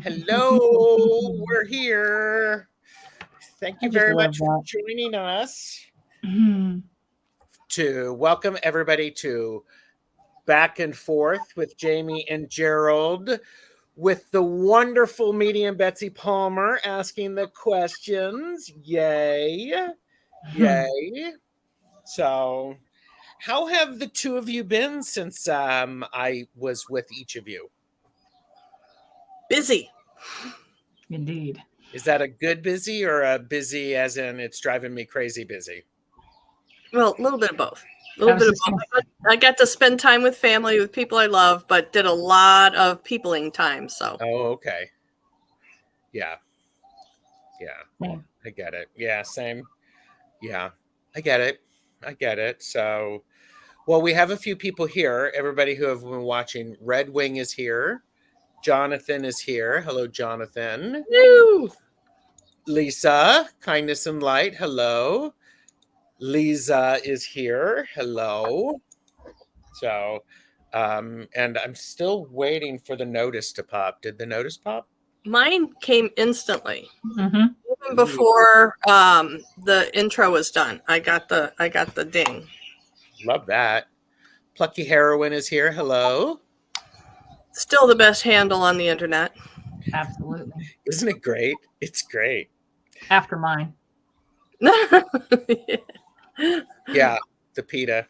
Hello, we're here. Thank you very much for joining us to welcome everybody to Back and Forth with Jaime and Gerald, with the wonderful Medium Betsy Palmer asking the questions. Yay. Yay. So, how have the two of you been since I was with each of you? Busy. Indeed. Is that a good busy or a busy as in it's driving me crazy busy? Well, a little bit of both. I got to spend time with family, with people I love, but did a lot of peopling time. So. Oh, okay. Yeah. I get it. Yeah, same. Yeah, I get it. So, well, we have a few people here. Everybody who have been watching, Red Wing is here. Jonathan is here. Hello, Jonathan. Woo! Lisa, Kindness and Light. Hello. Lisa is here. Hello. So, and I'm still waiting for the notice to pop. Did the notice pop? Mine came instantly. Even before the intro was done. I got the ding. Love that. Plucky Heroine is here. Hello. Still the best handle on the internet. Absolutely. Isn't it great? It's great. After mine. Yeah, the PETA.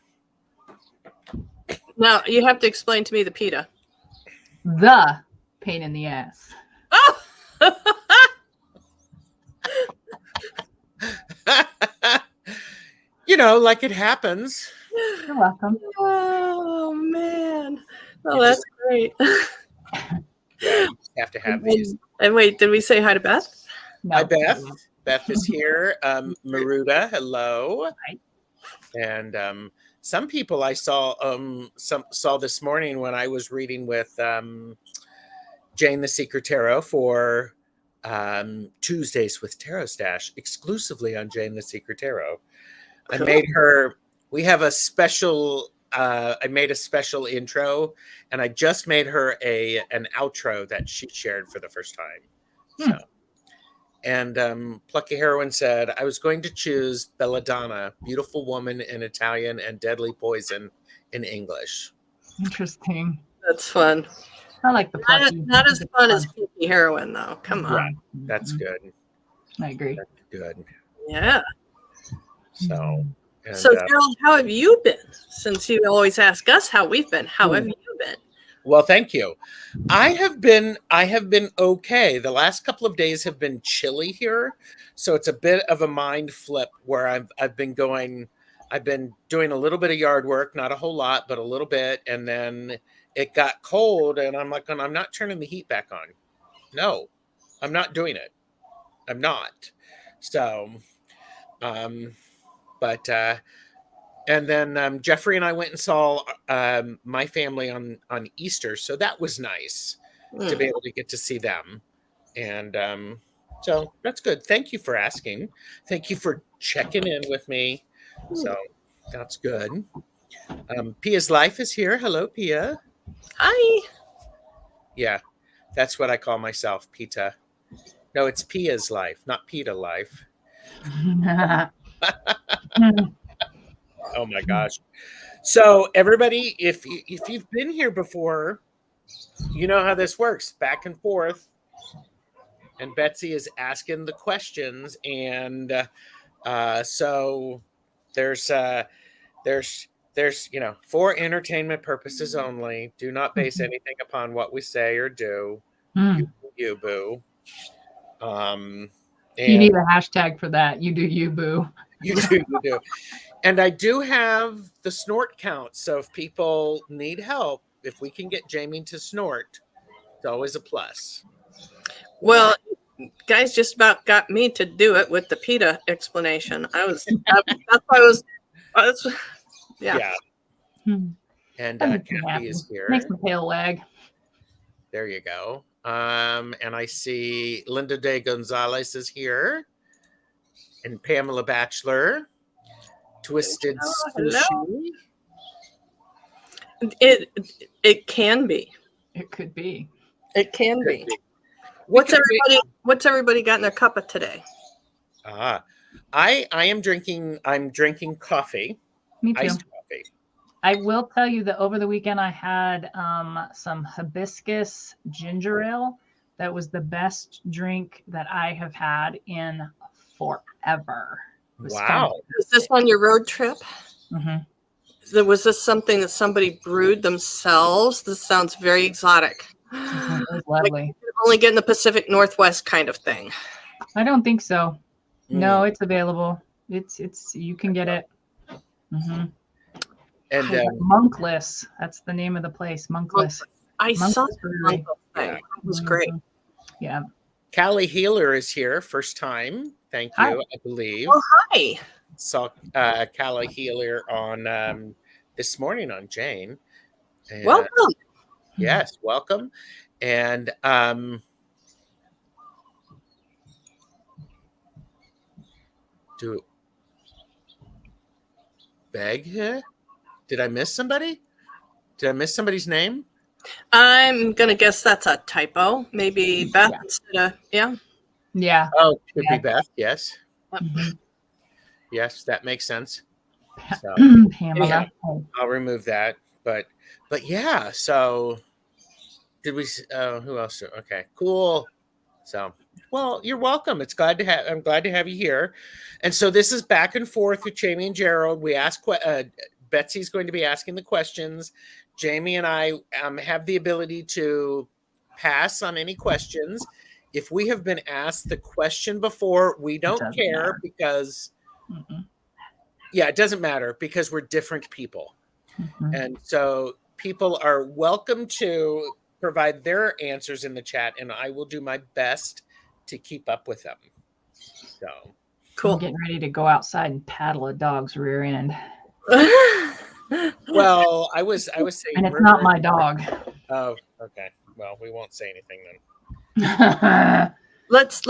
Now, you have to explain to me the PETA. The pain in the ass. Oh! You know, like it happens. You're welcome. Oh, man. Oh, that's great. Yeah, you just have to have these. And wait, did we say hi to Beth? No. Hi, Beth. Beth is here. Maruda, hello. Hi. And some people I saw saw this morning when I was reading with Jane the Secret Tarot for Tuesdays with TarotStache, exclusively on Jane the Secret Tarot. I made her. We have a special. I made a special intro, and I just made her an outro that she shared for the first time. So, and Plucky Heroine said, "I was going to choose Belladonna, beautiful woman in Italian, and deadly poison in English." Interesting. That's fun. I like the plucky. Not as fun as Plucky Heroine, though. Come on. Right. That's good. I agree. That's good. Yeah. So. And, so, Gerald, how have you been? Since you always ask us how we've been, how have you been? Well, thank you. I have been okay. The last couple of days have been chilly here, so it's a bit of a mind flip where I've been doing a little bit of yard work, not a whole lot, but a little bit, and then it got cold, and I'm like, I'm not turning the heat back on. No, I'm not doing it. I'm not. So, but and then Jeffrey and I went and saw my family on Easter, so that was nice to be able to get to see them, and so that's good. Thank you for asking. Thank you for checking in with me. So that's good. Pia's Life is here. Hello, Pia. Hi. Yeah, that's what I call myself, Pita. No, it's Pia's Life, not Pita Life. Oh my gosh. So everybody, if you've been here before, you know how this works. Back and forth. And Betsy is asking the questions. And so there's for entertainment purposes only. Do not base anything upon what we say or do. You boo. You need a hashtag for that. You do you, boo. You do. And I do have the snort count. So if people need help, if we can get Jamie to snort, it's always a plus. Well, guys just about got me to do it with the PETA explanation. That's yeah. And That makes me Kathy happy. is here. Makes my tail wag. There you go. And I see Linda de Gonzalez is here. And Pamela Batchelor. Twisted Sushi. It can be. It could be. It can be. What's everybody got in their cuppa today? I'm drinking coffee. Me too. Iced coffee. I will tell you that over the weekend I had some hibiscus ginger ale. That was the best drink that I have had in forever. Wow. Was this on your road trip? Mm-hmm. Was this something that somebody brewed themselves? This sounds very exotic. It was lovely. Like you only get in the Pacific Northwest kind of thing. I don't think so. No, it's available. It's you can get it. Mm-hmm. And Monkless. That's the name of the place. Monkless. I saw the Brewery. thing. It was great. Yeah. Callie Healer is here, first time. Thank you, Hi. I believe. Oh, hi. Saw Callie Healer on this morning on Jane. And, Welcome. Yes, welcome. And did I miss somebody? Did I miss somebody's name? I'm gonna guess that's a typo. Maybe Beth instead of Yeah. Oh, could be Beth. Yes. Mm-hmm. Yes, that makes sense. So, Pamela. yeah, I'll remove that. But yeah. So did we? Who else? Okay, cool. So, well, you're welcome. I'm glad to have you here. And so this is back and forth with Jamie and Gerald. We ask. Betsy's going to be asking the questions. Jamie and I have the ability to pass on any questions. If we have been asked the question before, we don't care because, it doesn't matter because we're different people. And so people are welcome to provide their answers in the chat, and I will do my best to keep up with them. So cool. I'm getting ready to go outside and paddle a dog's rear end. Well, I was saying, and it's not my dog. Oh, okay. Well, we won't say anything then. Let's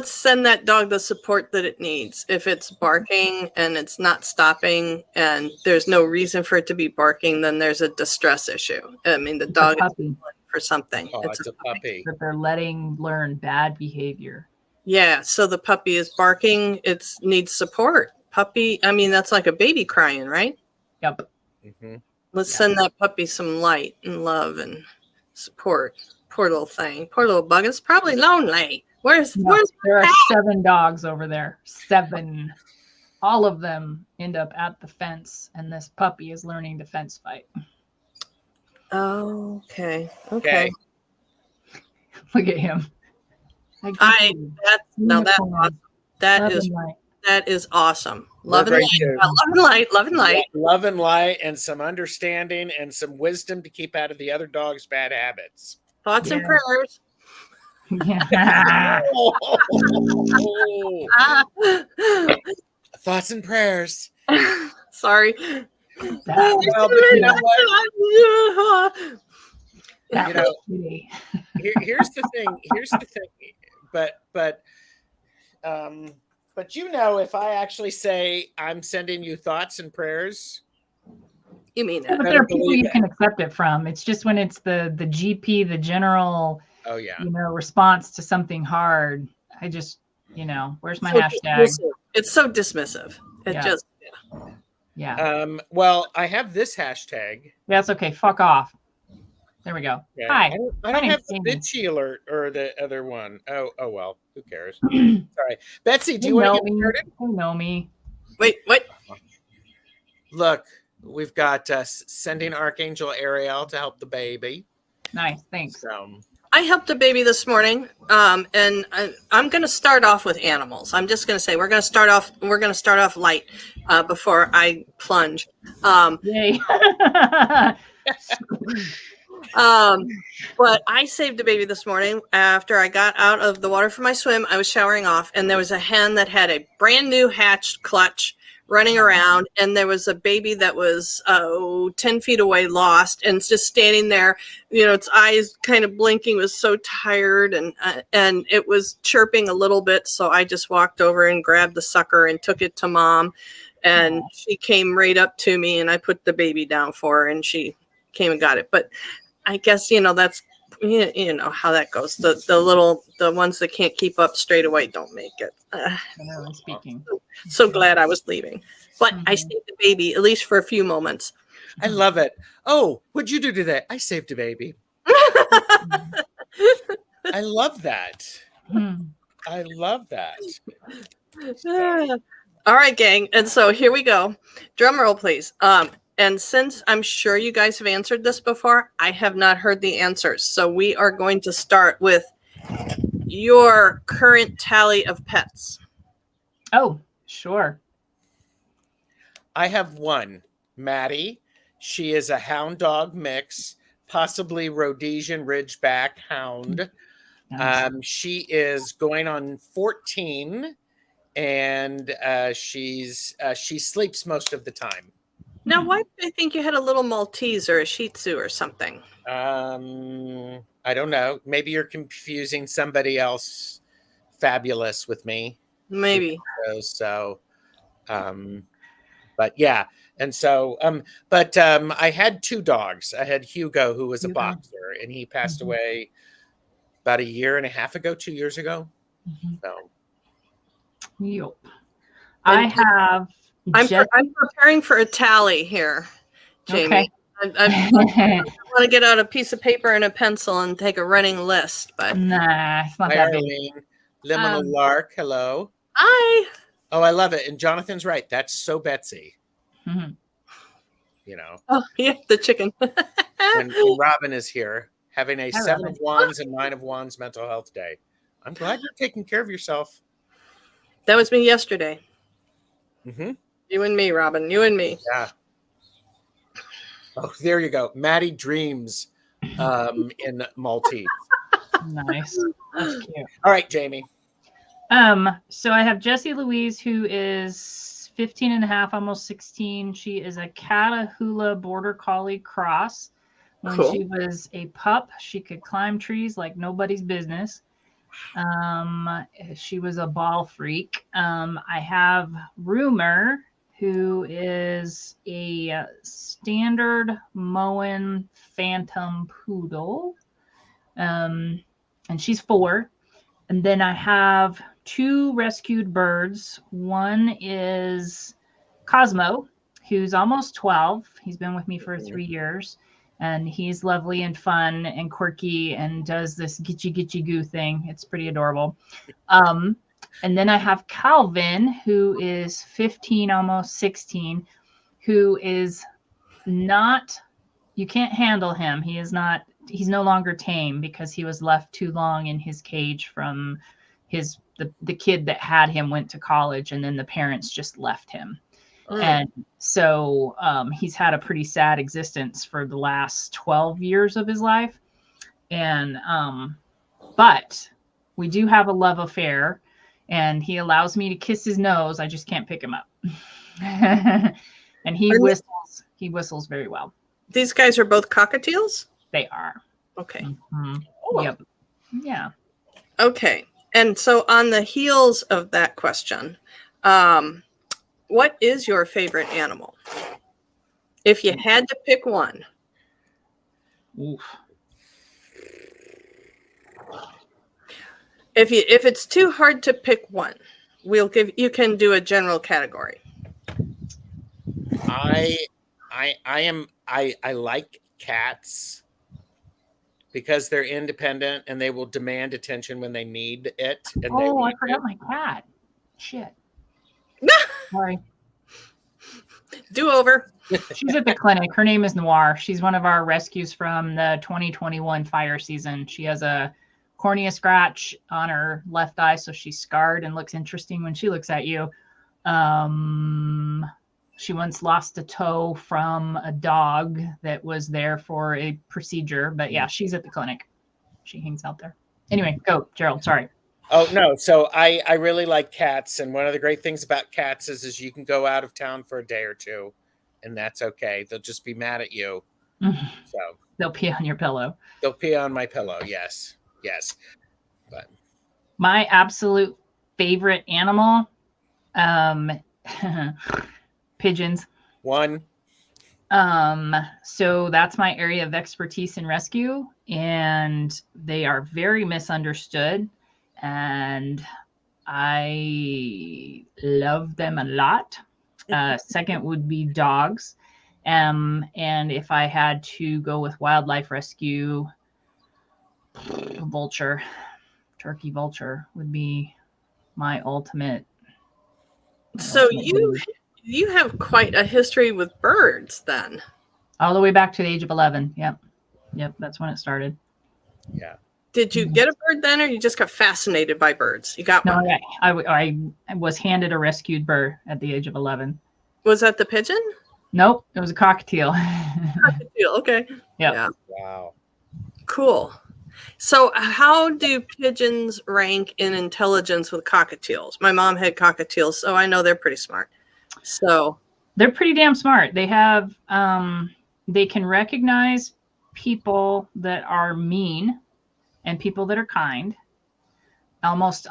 send that dog the support that it needs. If it's barking and it's not stopping and there's no reason for it to be barking, then there's a distress issue. I mean, the dog is for something. Oh, it's a puppy. That they're letting learn bad behavior. Yeah, so the puppy is barking. It needs support. Puppy, I mean, that's like a baby crying, right? Yep. Let's send that puppy some light and love and support. Poor little thing. Poor little bug. It's probably lonely. There are 7 dogs over there. 7. All of them end up at the fence, and this puppy is learning to fence fight. Oh, okay. Look at him. That's awesome. That is awesome. Love and light. Love and light, and some understanding and some wisdom to keep out of the other dog's bad habits. Thoughts and prayers. Yeah. Thoughts and prayers. Sorry. Well, but you know what? Here's the thing. But if I actually say I'm sending you thoughts and prayers, you mean that? But there are people you can accept it from. It's just when it's the GP, the general, response to something hard. I just, where's my hashtag? It's so dismissive. Well, I have this hashtag. That's okay. Fuck off. There we go. Yeah. Hi. I don't have the bitchy alert or the other one. Oh well. Who cares? Sorry. Betsy, do you want to get started? You know me. Wait, what? Look, we've got sending Archangel Ariel to help the baby. Nice. Thanks. I helped a baby this morning, and I'm going to start off with animals. I'm just going to say we're going to start off light before I plunge. Yay. But I saved a baby this morning after I got out of the water for my swim. I was showering off, and there was a hen that had a brand new hatched clutch running around, and there was a baby that was 10 feet away, lost, and it's just standing there, its eyes kind of blinking, was so tired, and it was chirping a little bit. So I just walked over and grabbed the sucker and took it to Mom, and she came right up to me, and I put the baby down for her, and she came and got it. But I guess, that's, how that goes. The ones that can't keep up straight away don't make it. Generally speaking. So glad I was leaving. But I saved the baby, at least for a few moments. I love it. Oh, what'd you do today? I saved a baby. I love that. I love that. All right, gang. And so here we go. Drum roll, please. And since I'm sure you guys have answered this before, I have not heard the answers. So we are going to start with your current tally of pets. Oh, sure. I have one, Maddie. She is a hound dog mix, possibly Rhodesian Ridgeback hound. Nice. She is going on 14, and she sleeps most of the time. Now, why do I think you had a little Maltese or a Shih Tzu or something? I don't know. Maybe you're confusing somebody else fabulous with me. Maybe. So, but yeah. And so, I had two dogs. I had Hugo, who was a boxer, and he passed away about 1.5 years, 2 years ago. So, Yep. I'm preparing for a tally here, Jamie. Okay. I want to get out a piece of paper and a pencil and take a running list, but nah, it's not hi, that big. Arlene. Liminal Lark, hello. Hi. Oh, I love it. And Jonathan's right. That's so Betsy. Oh, yeah, the chicken. when Robin is here, having a 7 of Wands and 9 of Wands mental health day. I'm glad you're taking care of yourself. That was me yesterday. Mm-hmm. You and me, Robin. You and me. Yeah. Oh, there you go. Maddie dreams in Maltese. Nice. That's cute. All right, Jamie. So I have Jessie Louise, who is 15 and a half, almost 16. She is a Catahoula Border Collie cross. When she was a pup, she could climb trees like nobody's business. She was a ball freak. I have Rumor, who is a standard Moen Phantom Poodle. And she's 4. And then I have 2 rescued birds. One is Cosmo, who's almost 12. He's been with me for 3 years. And he's lovely and fun and quirky and does this gitchy goo thing. It's pretty adorable. And then I have Calvin, who is 15, almost 16, who is not, you can't handle him. He's no longer tame because he was left too long in his cage from the kid that had him went to college, and then the parents just left him. And so he's had a pretty sad existence for the last 12 years of his life. And but we do have a love affair, and he allows me to kiss his nose. I just can't pick him up. And he whistles very well. These guys are both cockatiels? They are. Okay. Oh. Yep. Yeah. Okay. And so on the heels of that question, what is your favorite animal? If you had to pick one. Oof. If it's too hard to pick one, you can do a general category. I like cats because they're independent and they will demand attention when they need it. And I forgot my cat. Shit. Sorry. Do over. She's at the clinic. Her name is Noir. She's one of our rescues from the 2021 fire season. She has a cornea scratch on her left eye, so she's scarred and looks interesting when she looks at you. She once lost a toe from a dog that was there for a procedure, but yeah, she's at the clinic. She hangs out there. Anyway, go, Gerald. Sorry. Oh no, so I really like cats, and one of the great things about cats is you can go out of town for a day or two, and that's okay. They'll just be mad at you. So They'll pee on your pillow. They'll pee on my pillow. Yes. But my absolute favorite animal, pigeons. One. So that's my area of expertise in rescue, and they are very misunderstood, and I love them a lot. Second would be dogs. And if I had to go with wildlife rescue, vulture, turkey vulture would be my ultimate. So you have quite a history with birds then. All the way back to the age of 11. Yep. That's when it started. Yeah. Did you get a bird then, or you just got fascinated by birds? You got one. No, I was handed a rescued bird at the age of 11. Was that the pigeon? Nope, it was a cockatiel. Cockatiel, okay. Yep. Yeah. Wow. Cool. So how do pigeons rank in intelligence with cockatiels? My mom had cockatiels, so I know they're pretty smart. So they're pretty damn smart. They have they can recognize people that are mean and people that are kind. Almost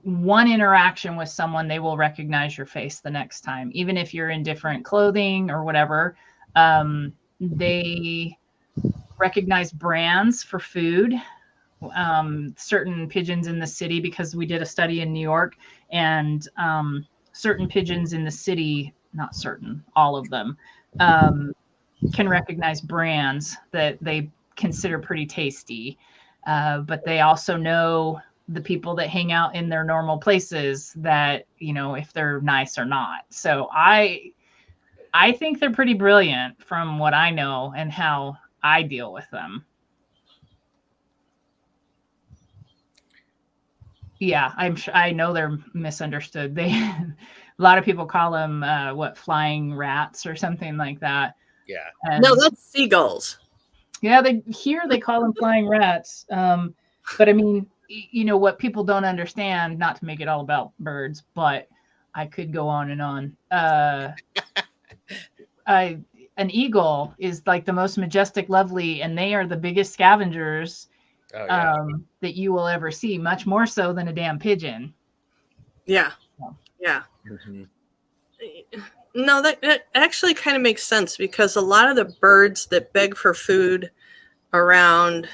one interaction with someone, they will recognize your face the next time, even if you're in different clothing or whatever. They recognize brands for food. Certain pigeons in the city, because we did a study in New York, and certain pigeons in the city, not certain, all of them, can recognize brands that they consider pretty tasty. But they also know the people that hang out in their normal places, that, you know, if they're nice or not. So I think they're pretty brilliant from what I know and how I deal with them. Yeah, I know they're misunderstood. A lot of people call them flying rats or something like that. Yeah. And no, that's seagulls. yeah, they call them flying rats. But I mean, you know what people don't understand, not to make it all about birds, but I could go on and on. An eagle is like the most majestic, lovely, and they are the biggest scavengers that you will ever see, much more so than a damn pigeon. Yeah. Yeah. Mm-hmm. No, that actually kind of makes sense, because a lot of the birds that beg for food around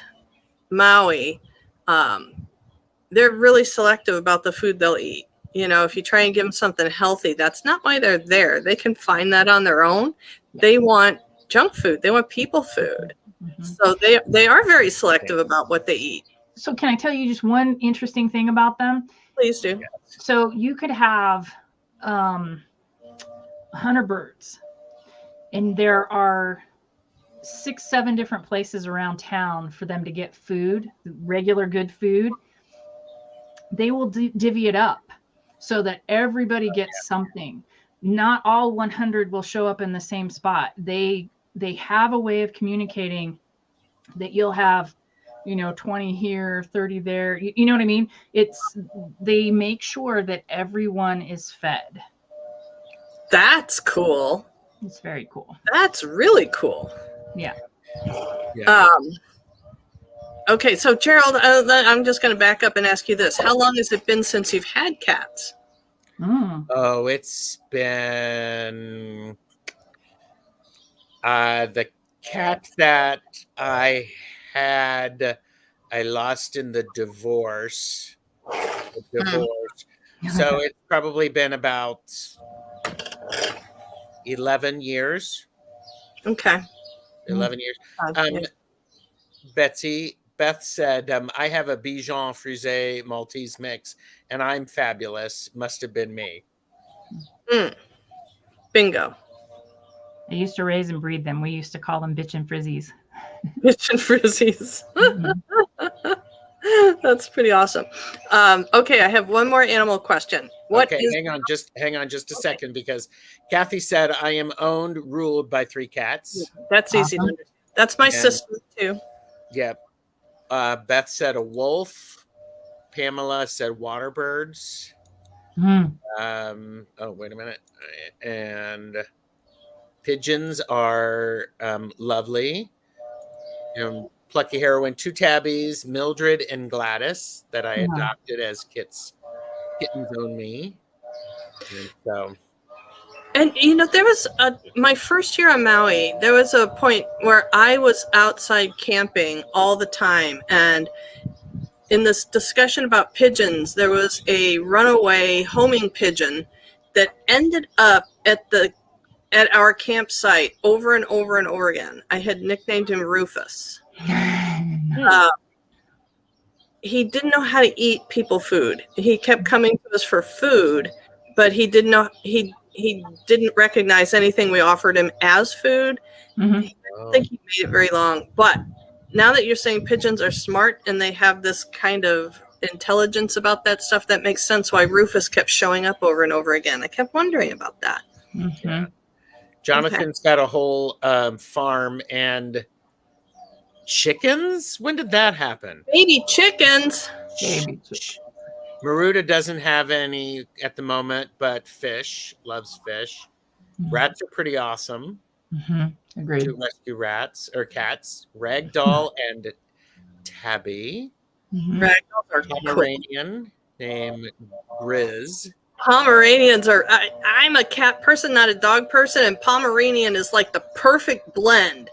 Maui, they're really selective about the food they'll eat. You know, if you try and give them something healthy, that's not why they're there. They can find that on their own. They want junk food. They want people food. Mm-hmm. So they are very selective about what they eat. So can I tell you just one interesting thing about them? Please do. So you could have 100 birds, and there are 6-7 different places around town for them to get food, regular good food. They will divvy it up so that everybody gets something. Not all 100 will show up in the same spot. They have a way of communicating that you'll have, 20 here, 30 there. You know what I mean? They make sure that everyone is fed. That's cool. It's very cool. That's really cool. Yeah. Okay, so Gerald, I'm just going to back up and ask you this. How long has it been since you've had cats? Oh, it's been the cat that I had, I lost in the divorce. So it's probably been about 11 years. Okay. 11 years. Beth said, I have a Bichon Frisé Maltese mix, and I'm fabulous. Must have been me. Bingo. I used to raise and breed them. We used to call them bitch and frizzies. Bitch and frizzies. That's pretty awesome. Okay, I have one more animal question. Hang on just a second, because Kathy said I am owned, ruled by 3 cats. That's easy to understand. That's my sister too. Yep. Beth said a wolf. Pamela said water birds. Oh, wait a minute. And pigeons are lovely. Plucky Heroine, 2 tabbies, Mildred and Gladys, that I adopted as kittens own me. And so, and there was my first year on Maui, there was a point where I was outside camping all the time, and in this discussion about pigeons, there was a runaway homing pigeon that ended up at our campsite over and over and over again. I had nicknamed him Rufus. He didn't know how to eat people food. He kept coming to us for food, but he didn't know, he didn't recognize anything we offered him as food. I don't think he made it very long. But now that you're saying pigeons are smart and they have this kind of intelligence about that stuff, that makes sense why Rufus kept showing up over and over again. I kept wondering about that. Yeah. Jonathan's got a whole farm and chickens. When did that happen? Baby chickens. Maruta doesn't have any at the moment, but fish, loves fish. Rats are pretty awesome. Agreed. 2 rescue rats or cats, Ragdoll and Tabby. Ragdolls are Pomeranian named Grizz. Pomeranians are, I'm a cat person, not a dog person, and Pomeranian is like the perfect blend,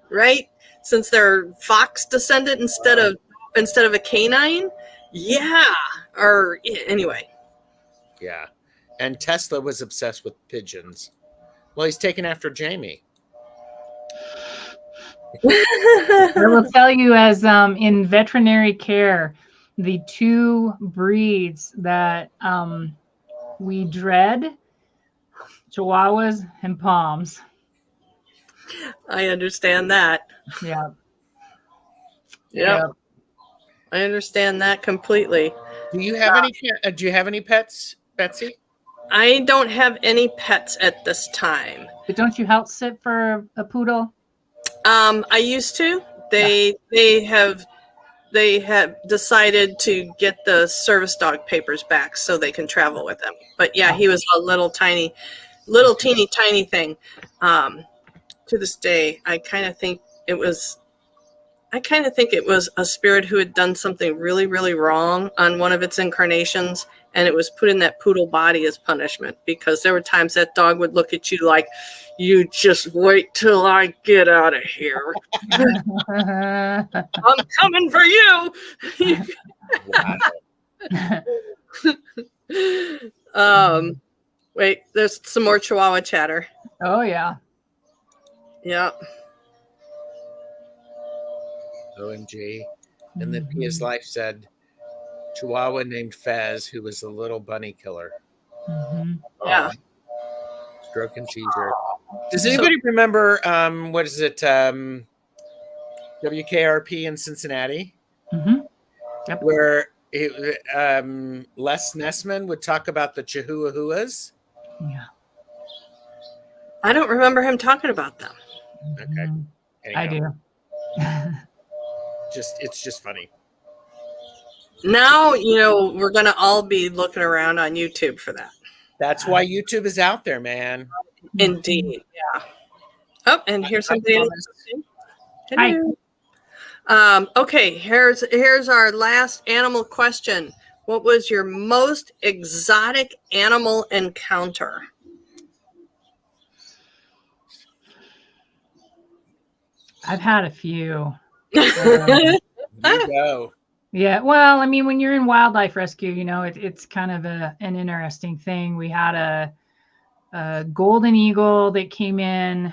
right? Since they're fox descendant instead of a canine. Yeah. Or anyway. Yeah. And Tesla was obsessed with pigeons. Well, he's taken after Jamie. I will tell you, as in veterinary care, the 2 breeds that we dread, Chihuahuas and Poms. I understand that. Yeah. I understand that completely. Do you have any pets, Betsy? I don't have any pets at this time. But don't you house sit for a poodle? I used to. They have decided to get the service dog papers back so they can travel with them. But yeah, he was a little teeny tiny thing. To this day, I kind of think it was a spirit who had done something really, really wrong on one of its incarnations, and it was put in that poodle body as punishment, because there were times that dog would look at you like, you just wait till I get out of here. I'm coming for you. Wait, there's some more Chihuahua chatter. Oh, yeah. Yeah. OMG. And then Pia's Life said Chihuahua named Fez, who was a little bunny killer. Yeah. Stroke and seizure. Does anybody remember what is it? WKRP in Cincinnati? Yep. Where Les Nessman would talk about the Chihuahuas. Yeah. I don't remember him talking about them. Okay. I do. It's just funny. Now, we're going to all be looking around on YouTube for that. That's why YouTube is out there, man. Indeed. Yeah. Oh, and here's somebody. Hello. Hi. Okay, here's our last animal question. What was your most exotic animal encounter? I've had a few. You go. Yeah, well, I mean, when you're in wildlife rescue, it's kind of an interesting thing. We had a golden eagle that came in.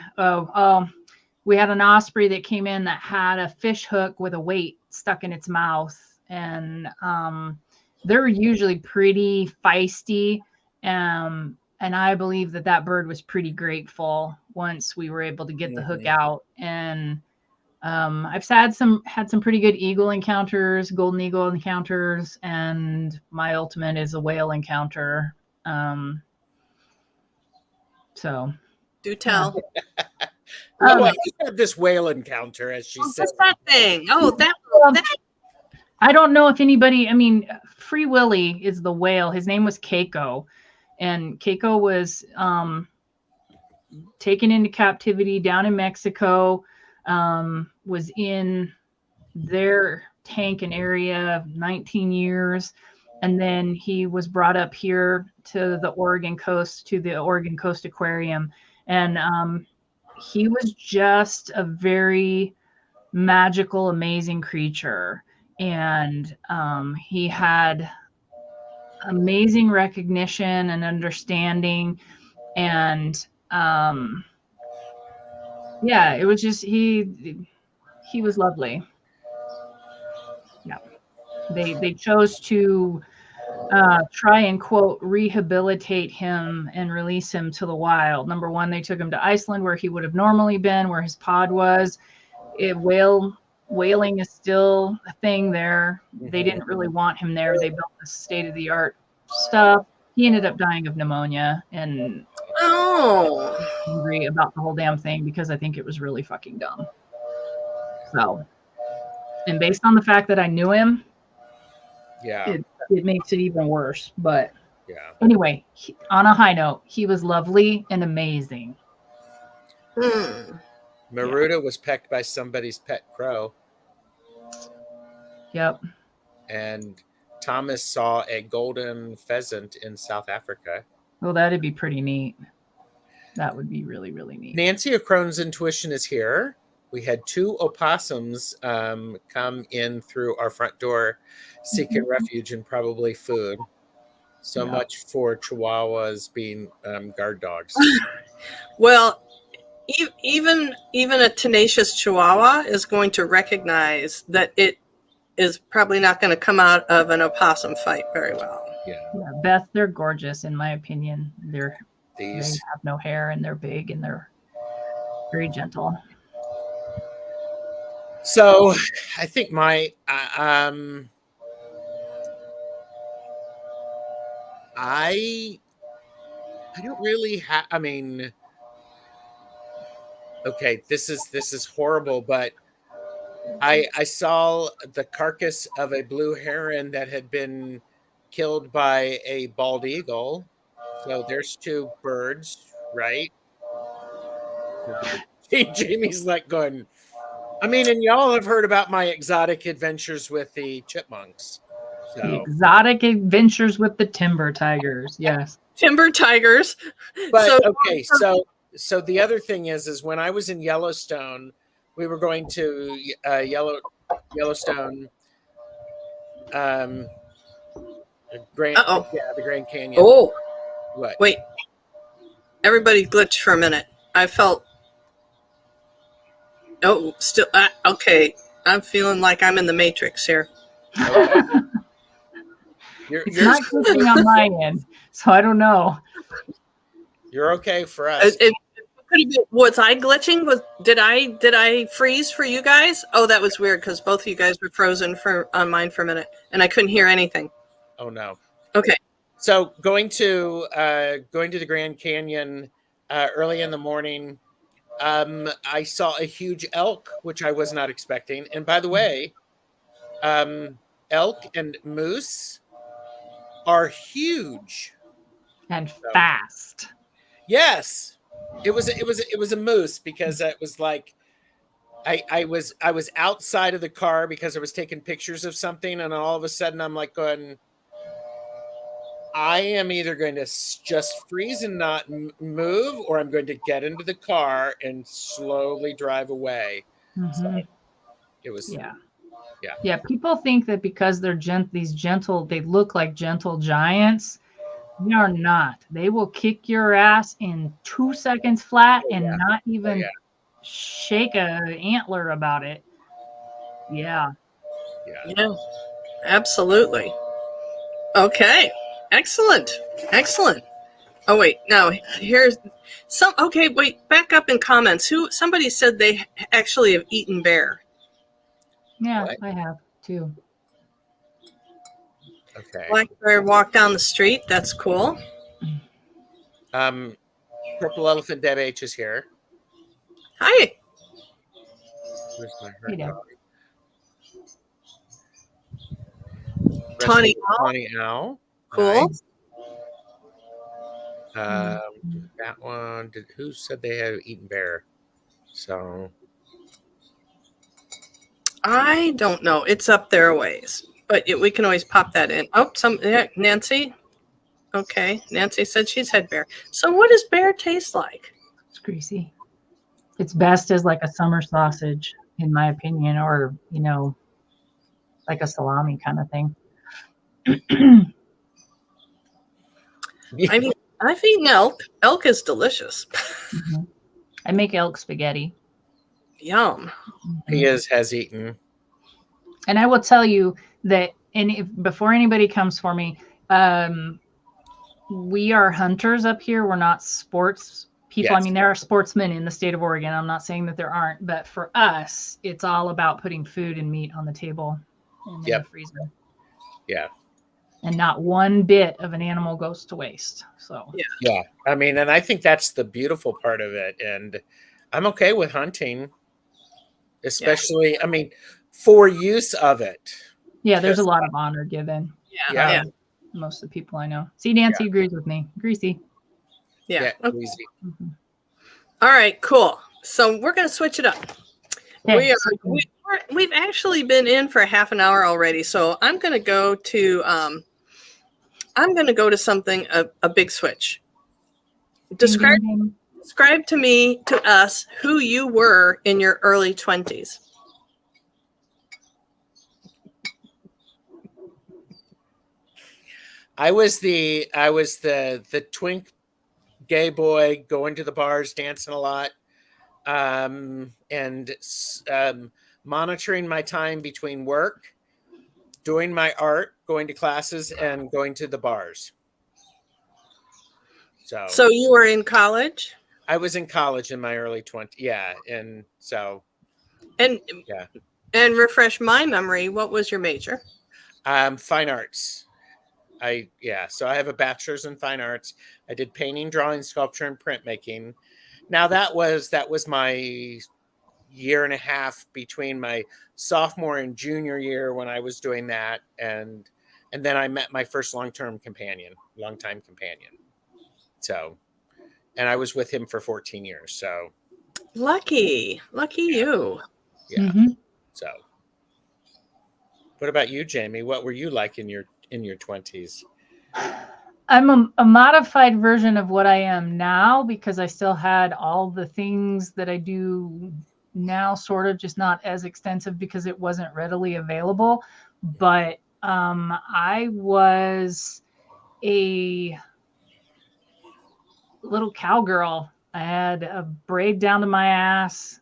We had an osprey that came in that had a fish hook with a weight stuck in its mouth, and they're usually pretty feisty. And and I believe that that bird was pretty grateful once we were able to get the hook out. And I've had some pretty good eagle encounters, golden eagle encounters, and my ultimate is a whale encounter. So Do tell. Oh, I just had this whale encounter, as she said. What's that thing? Oh, that. I don't know if anybody, I mean, Free Willy is the whale. His name was Keiko. And Keiko was taken into captivity down in Mexico, was in their tank and area 19 years. And then he was brought up here to the Oregon coast Aquarium. And he was just a very magical, amazing creature. And he had amazing recognition and understanding. And yeah, it was just, he was lovely. Yeah. They chose to try and, quote, rehabilitate him and release him to the wild. Number one, they took him to Iceland, where he would have normally been, where his pod was. Whaling is still a thing there. They didn't really want him there. They built this state-of-the-art stuff. He ended up dying of pneumonia, and angry about the whole damn thing because I think it was really fucking dumb. So, and based on the fact that I knew him, yeah, it makes it even worse. But yeah. Anyway, on a high note, he was lovely and amazing. Maruta was pecked by somebody's pet crow. Yep. And Thomas saw a golden pheasant in South Africa. Well, that'd be pretty neat. That would be really, really neat. Nancy O'Crone's intuition is here. We had 2 opossums come in through our front door, seeking refuge and probably food. So much for Chihuahuas being guard dogs. Well, even a tenacious Chihuahua is going to recognize that it is probably not going to come out of an opossum fight very well. Yeah, Beth, they're gorgeous in my opinion. They these have no hair and they're big and they're very gentle. So I think my I don't really have, I mean, okay, this is horrible, but I saw the carcass of a blue heron that had been killed by a bald eagle. So there's 2 birds, right? Jamie's like going, I mean, and y'all have heard about my exotic adventures with the chipmunks. So. The exotic adventures with the timber tigers. Yes. Timber tigers. But okay, so the other thing is when I was in Yellowstone, we were going to Yellowstone, the Grand Canyon. Oh, what? Wait, everybody glitched for a minute. I felt. Oh, still okay. I'm feeling like I'm in the Matrix here. Okay. It's not glitching on my end, so I don't know. You're okay for us. Was I glitching? Did I freeze for you guys? Oh, that was weird because both of you guys were frozen on mine for a minute, and I couldn't hear anything. Oh no. Okay. So going to the Grand Canyon early in the morning, I saw a huge elk, which I was not expecting. And by the way, elk and moose are huge and fast. Yes, it was a moose because it was like I was outside of the car because I was taking pictures of something, and all of a sudden I'm like going, I am either going to just freeze and not move, or I'm going to get into the car and slowly drive away. So it was yeah. People think that because they're gentle, they look like gentle giants. They are not. They will kick your ass in 2 seconds flat and not even shake a antler about it. Yeah, absolutely. Okay, excellent. Oh wait, no. Here's some. Okay, wait. Back up in comments. Somebody said they actually have eaten bear. Yeah, What? I have too. Okay. Black bear walk down the street. That's cool. Purple Elephant Deb H is here. Hi. Where's my Hey, hurt Deb. dog? Tawny Owl. Tawny Owl. Cool. Nice. That one. Who said they had eaten bear? So I don't know. It's up there a ways, but we can always pop that in. Oh, Nancy. Okay, Nancy said she's had bear. So what does bear taste like? It's greasy. It's best as like a summer sausage, in my opinion, or like a salami kind of thing. I mean, I've eaten elk. Elk is delicious. Mm-hmm. I make elk spaghetti. Yum. he has eaten. And I will tell you that, before anybody comes for me, we are hunters up here. We're not sports people. Yes. I mean, there are sportsmen in the state of Oregon. I'm not saying that there aren't, but for us, it's all about putting food and meat on the table and in the freezer. Yeah. And not one bit of an animal goes to waste. So yeah. I mean, and I think that's the beautiful part of it. And I'm okay with hunting, especially, I mean, for use of it. Yeah, there's a lot of honor given. Yeah. Most of the people I know. See, Nancy agrees with me. Greasy. Yeah. Okay. Easy. Mm-hmm. All right, cool. So we're going to switch it up. Okay. We've actually been in for half an hour already. So I'm going to go to something, a big switch. Describe to us who you were in your early 20s. I was the twink gay boy going to the bars, dancing a lot, and monitoring my time between work, doing my art, going to classes, and going to the bars. So you were in college? I was in college in my early 20s. Yeah. And so. And refresh my memory. What was your major? Fine arts. So I have a bachelor's in fine arts. I did painting, drawing, sculpture, and printmaking. Now that was my year and a half between my sophomore and junior year when I was doing that, and then I met my first longtime companion. So, and I was with him for 14 years. So lucky you. Yeah. Mm-hmm. So, what about you, Jamie? What were you like in your 20s? I'm a modified version of what I am now, because I still had all the things that I do now, sort of, just not as extensive because it wasn't readily available. But I was a little cowgirl. I had a braid down to my ass,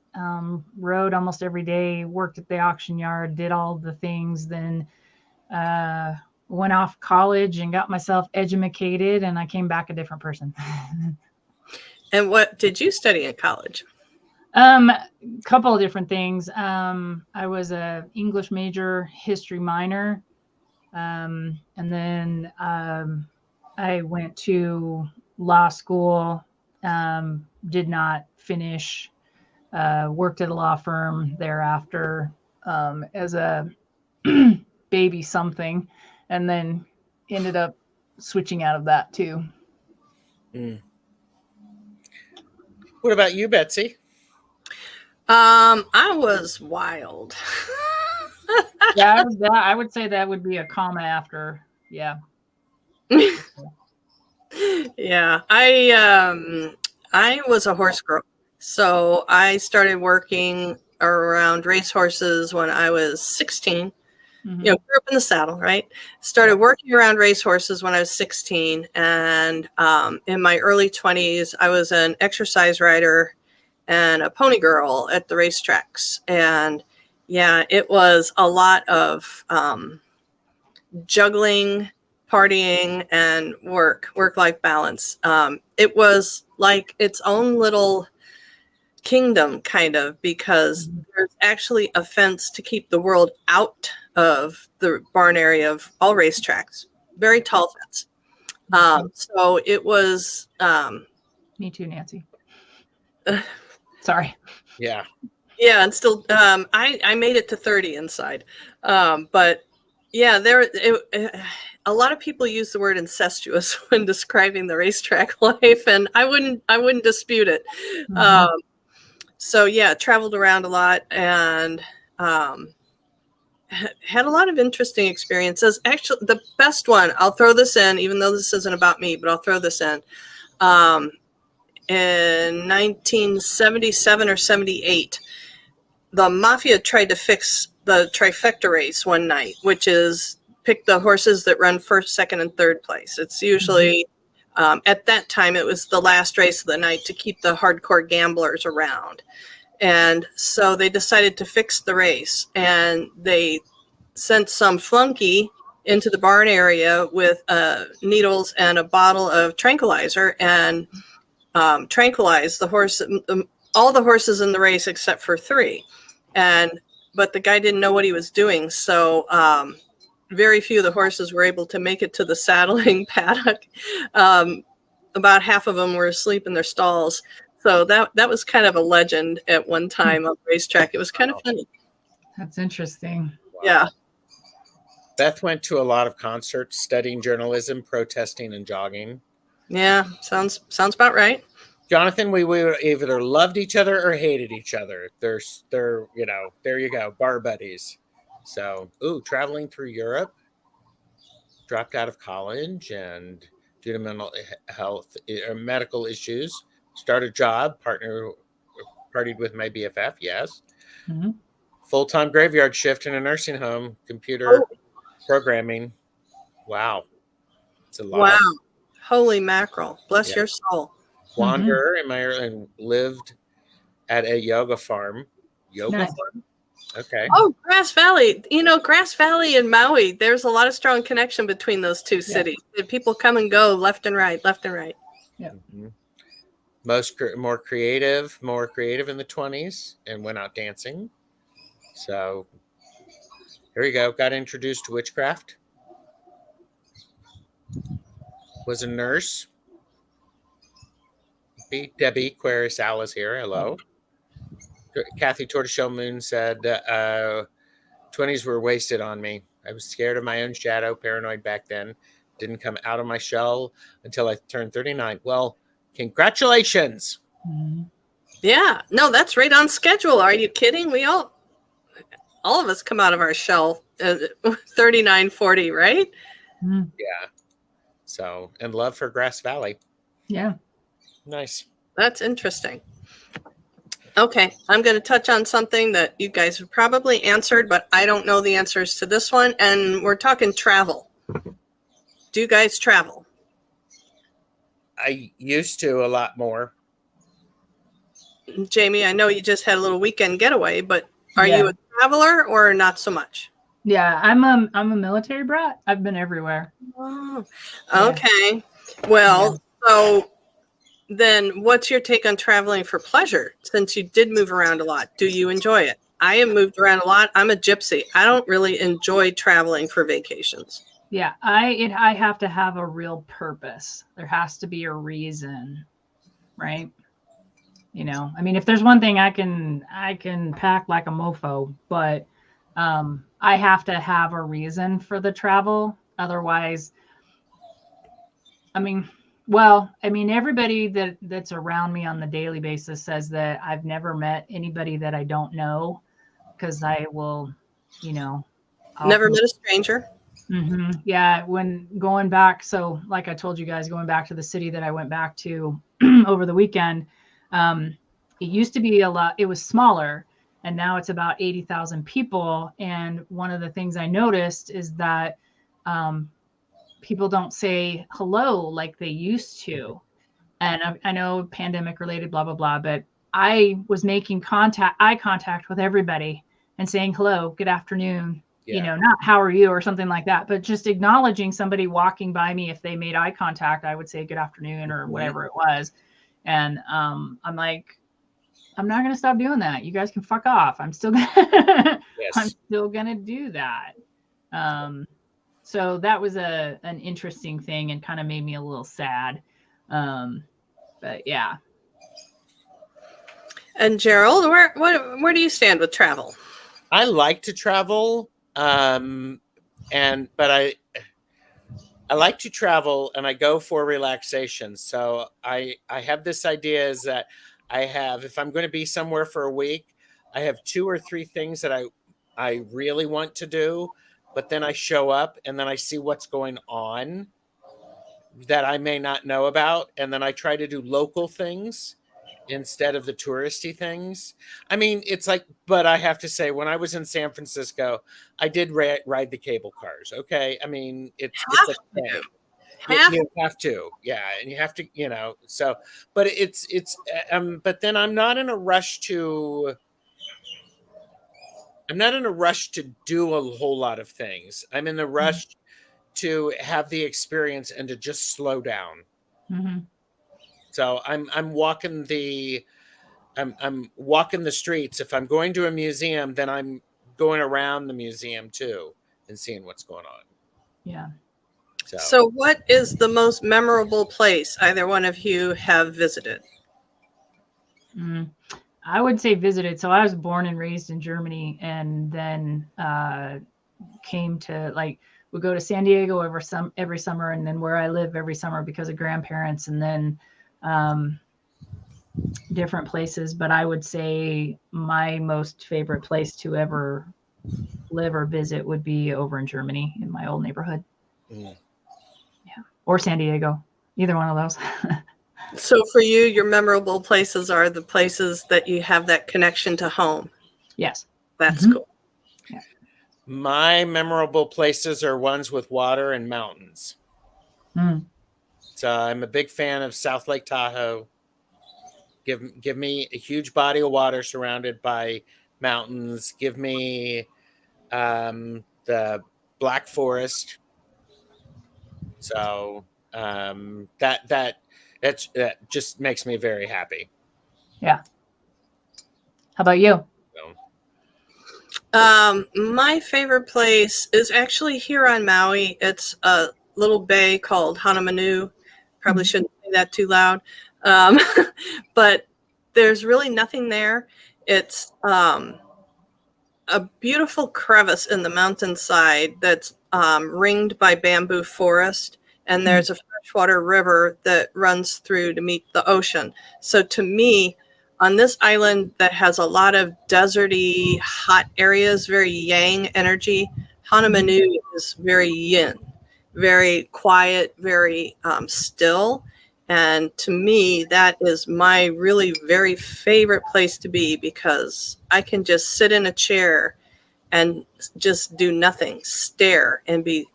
rode almost every day, worked at the auction yard, did all the things, then went off college and got myself educated, and I came back a different person. And what did you study in college? Couple of different things. I was a English major, history minor. And then I went to law school, did not finish, worked at a law firm thereafter as a baby something, and then ended up switching out of that too. What about you, Betsy? I was wild. Yeah, I would say that would be a comma after. Yeah. Yeah, I was a horse girl. So I started working around racehorses when I was 16. Mm-hmm. Grew up in the saddle, right? Started working around racehorses when I was 16. And in my early 20s, I was an exercise rider and a pony girl at the racetracks. And yeah, it was a lot of juggling partying and work-life balance. It was like its own little kingdom, kind of, because there's actually a fence to keep the world out of the barn area of all racetracks. Very tall fence. So it was. Me too, Nancy. Sorry. Yeah. Yeah, and still, I made it to 30 inside, but yeah, a lot of people use the word incestuous when describing the racetrack life, and I wouldn't dispute it. Mhm. So yeah, traveled around a lot and had a lot of interesting experiences. Actually, the best one, I'll throw this in, even though this isn't about me, but I'll throw this in. In 1977 or 78, the mafia tried to fix the trifecta race one night, which is pick the horses that run first, second, and third place. It's usually, at that time, it was the last race of the night to keep the hardcore gamblers around. And so they decided to fix the race, and they sent some flunky into the barn area with needles and a bottle of tranquilizer, and tranquilized the horse, all the horses in the race except for 3. But the guy didn't know what he was doing, so very few of the horses were able to make it to the saddling paddock. About half of them were asleep in their stalls. So that was kind of a legend at one time on the racetrack. It was kind of funny. That's interesting. Wow. Yeah. Beth went to a lot of concerts, studying journalism, protesting, and jogging. Yeah, sounds about right. Jonathan, we either loved each other or hated each other. They're there you go, bar buddies. So, traveling through Europe, dropped out of college, and due to mental health or medical issues, started a job, partied with my BFF, yes. Mm-hmm. Full-time graveyard shift in a nursing home, computer programming. Wow. It's a lot. Wow. Holy mackerel. Bless your soul. Wander in Ireland, lived at a yoga farm. Nice. Okay. Oh, Grass Valley. Grass Valley and Maui, there's a lot of strong connection between those two cities. People come and go left and right. Yeah. Mm-hmm. More creative in the 20s, and went out dancing. So here you go. Got introduced to witchcraft. Was a nurse. Debbie Queris Alice here. Hello. Kathy Tortoshell Moon said 20s were wasted on me. I was scared of my own shadow, paranoid back then. Didn't come out of my shell until I turned 39. Well, congratulations. Mm-hmm. Yeah. No, that's right on schedule. Are you kidding? We all of us come out of our shell 39, 40, right? Mm-hmm. Yeah. So, and love for Grass Valley. Yeah. Nice. That's interesting. Okay, I'm going to touch on something that you guys have probably answered, but I don't know the answers to this one. And we're talking travel. Do you guys travel? I used to a lot more. Jamie, I know you just had a little weekend getaway, but are you a traveler or not so much? Yeah, I'm a military brat. I've been everywhere. Oh, okay. Well, so then what's your take on traveling for pleasure, since you did move around a lot? Do you enjoy it? I have moved around a lot. I'm a gypsy. I don't really enjoy traveling for vacations. Yeah, I have to have a real purpose. There has to be a reason, right? I mean, if there's one thing I can pack like a mofo, but I have to have a reason for the travel. Otherwise, everybody that's around me on the daily basis says that I've never met anybody that I don't know, because I will, Never met a stranger. Mm-hmm. Yeah. When going back, so like I told you guys, going back to the city that I went back to over the weekend, it used to be it was smaller, and now it's about 80,000 people. And one of the things I noticed is that people don't say hello like they used to. And I know pandemic related, blah, blah, blah, but I was making eye contact with everybody and saying hello, good afternoon, you know, not how are you or something like that, but just acknowledging somebody walking by me. If they made eye contact, I would say good afternoon or whatever it was. And I'm like, I'm not going to stop doing that. You guys can fuck off. I'm still gonna, I'm still going to do that. So that was an interesting thing and kind of made me a little sad. But yeah. And Gerald, where do you stand with travel? I like to travel, but I like to travel and I go for relaxation. So I have this idea is that if I'm going to be somewhere for a week, I have 2 or 3 things that I really want to do, but then I show up and then I see what's going on that I may not know about. And then I try to do local things instead of the touristy things. I mean, it's like, but I have to say, when I was in San Francisco, I did ride the cable cars. Okay. I mean, it's a thing. You have to, yeah. And you have to, you know, so, but but then I'm not in a rush to do a whole lot of things. I'm in the rush to have the experience and to just slow down. Mm-hmm. So I'm walking the streets. If I'm going to a museum, then I'm going around the museum too and seeing what's going on. Yeah. So what is the most memorable place either one of you have visited? I would say visited. So I was born and raised in Germany, and then came to, like, we go to San Diego every summer, and then where I live every summer because of grandparents, and then different places. But I would say my most favorite place to ever live or visit would be over in Germany in my old neighborhood. Yeah. Or San Diego, either one of those. So for you, your memorable places are the places that you have that connection to home. Yes. That's cool. Yeah. My memorable places are ones with water and mountains. So I'm a big fan of South Lake Tahoe. Give me a huge body of water surrounded by mountains. Give me the Black Forest. So that just makes me very happy. Yeah. How about you? My favorite place is actually here on Maui. It's a little bay called Honolulu. Probably shouldn't say that too loud. But there's really nothing there. It's a beautiful crevice in the mountainside that's ringed by bamboo forest. And there's a freshwater river that runs through to meet the ocean. So to me, on this island that has a lot of deserty, hot areas, very yang energy, Honolulu is very yin, very quiet, very still. And to me, that is my really very favorite place to be, because I can just sit in a chair and just do nothing, stare, and be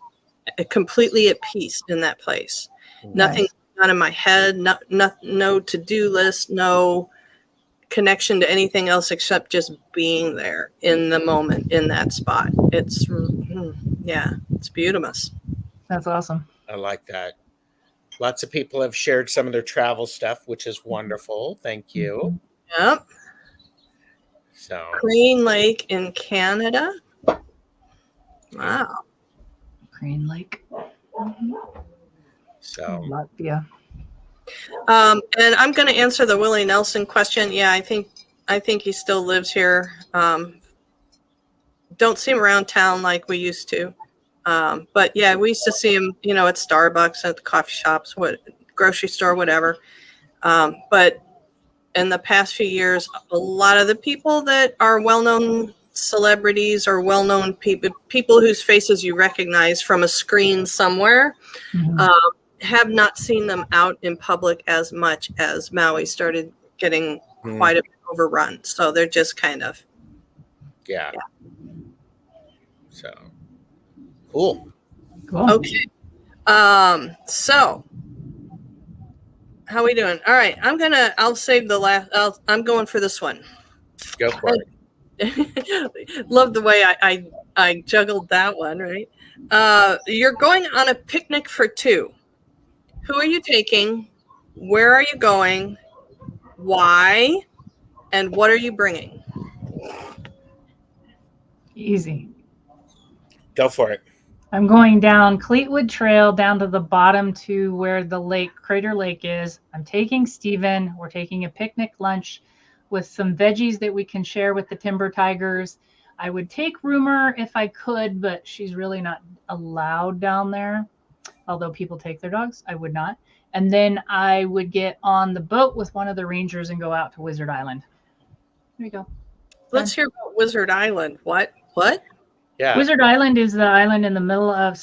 completely at peace in that place. Nice. Nothing on in my head, no to-do list, no connection to anything else except just being there in the moment in that spot. It's it's beautiful. That's awesome. I like that. Lots of people have shared some of their travel stuff, which is wonderful. Thank you. Yep. So Crane Lake in Canada. Wow. Crane Lake. So Latvia. And I'm going to answer the Willie Nelson question. Yeah, I think he still lives here. Don't see him around town like we used to. But yeah, we used to see him, at Starbucks, at the coffee shops, grocery store, whatever. But in the past few years, a lot of the people that are well-known celebrities or well-known people whose faces you recognize from a screen somewhere, have not seen them out in public as much as Maui started getting quite a bit overrun. So they're just kind of. Yeah. So cool. Okay. So how are we doing? All right. I'll save the last, I'm going for this one. Go for it. Love the way I juggled that one, right? You're going on a picnic for two. Who are you taking? Where are you going? Why? And what are you bringing? Easy. Go for it. I'm going down Cleetwood Trail down to the bottom to where the lake, Crater Lake is. I'm taking Steven. We're taking a picnic lunch with some veggies that we can share with the Timber Tigers. I would take Rumor if I could, but she's really not allowed down there. Although people take their dogs, I would not. And then I would get on the boat with one of the rangers and go out to Wizard Island. There you go. Let's hear about Wizard Island. What? Yeah. Wizard Island is the island in the middle of,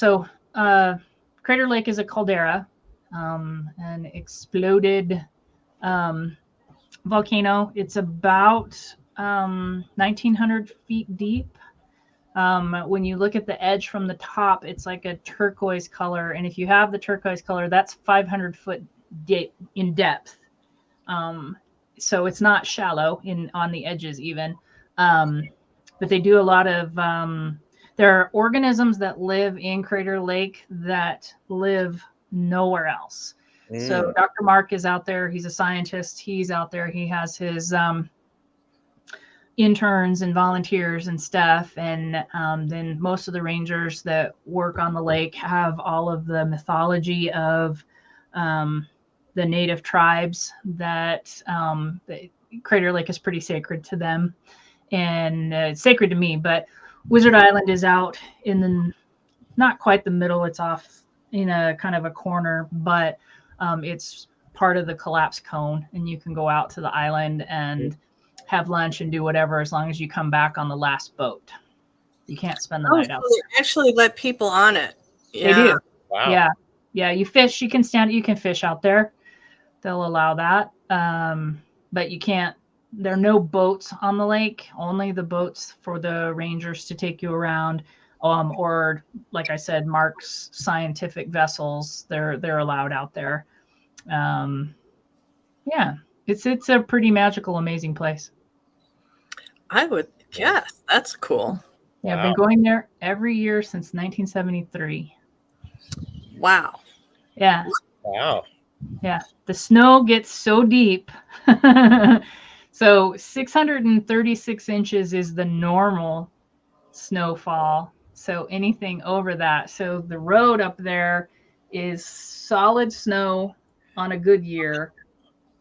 Crater Lake is a caldera, an exploded volcano. It's about 1,900 feet deep. When you look at the edge from the top, it's like a turquoise color. And if you have the turquoise color, that's 500 foot in depth. So it's not shallow on the edges even. But they do a lot of, there are organisms that live in Crater Lake that live nowhere else. So Dr. Mark is out there. He's a scientist. He's out there. He has his interns and volunteers and stuff. And then most of the rangers that work on the lake have all of the mythology of the native tribes that Crater Lake is pretty sacred to them. And it's sacred to me, but Wizard Island is out in the, not quite the middle. It's off in a kind of a corner, but it's part of the collapse cone, and you can go out to the island and have lunch and do whatever as long as you come back on the last boat. You can't spend the night out there. They actually let people on it. Yeah. They do. Wow. Yeah. You fish. You can fish out there. They'll allow that, but you can't. There are no boats on the lake, only the boats for the rangers to take you around, or like I said, Mark's scientific vessels. They're allowed out there. Yeah, it's a pretty magical, amazing place. I would guess. That's cool. Yeah, I've been going there every year since 1973. Wow. Yeah. Wow. Yeah, the snow gets so deep. So 636 inches is the normal snowfall. So anything over that. So the road up there is solid snow on a good year,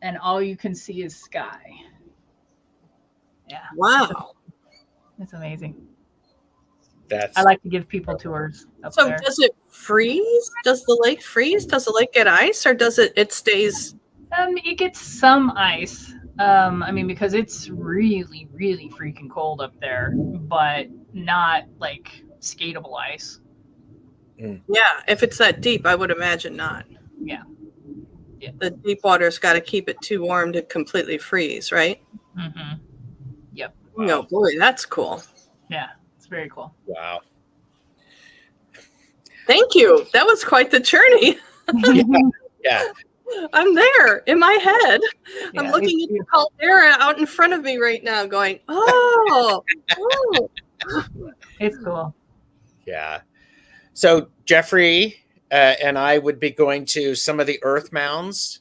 and all you can see is sky. Yeah. Wow. It's amazing. That's. I like to give people tours up there. Does it freeze? Does the lake freeze? Does the lake get ice, or does it stays? It gets some ice. Because it's really, really freaking cold up there, but not like skatable ice. Yeah, if it's that deep, I would imagine not. Yeah. The deep water's got to keep it too warm to completely freeze, right? Mm-hmm. Yep. Wow. No, boy, that's cool. Yeah, it's very cool. Wow. Thank you. That was quite the journey. Yeah. I'm there in my head. Yeah, I'm looking at the caldera out in front of me right now going, oh. It's cool. Yeah. So Jeffrey and I would be going to some of the earth mounds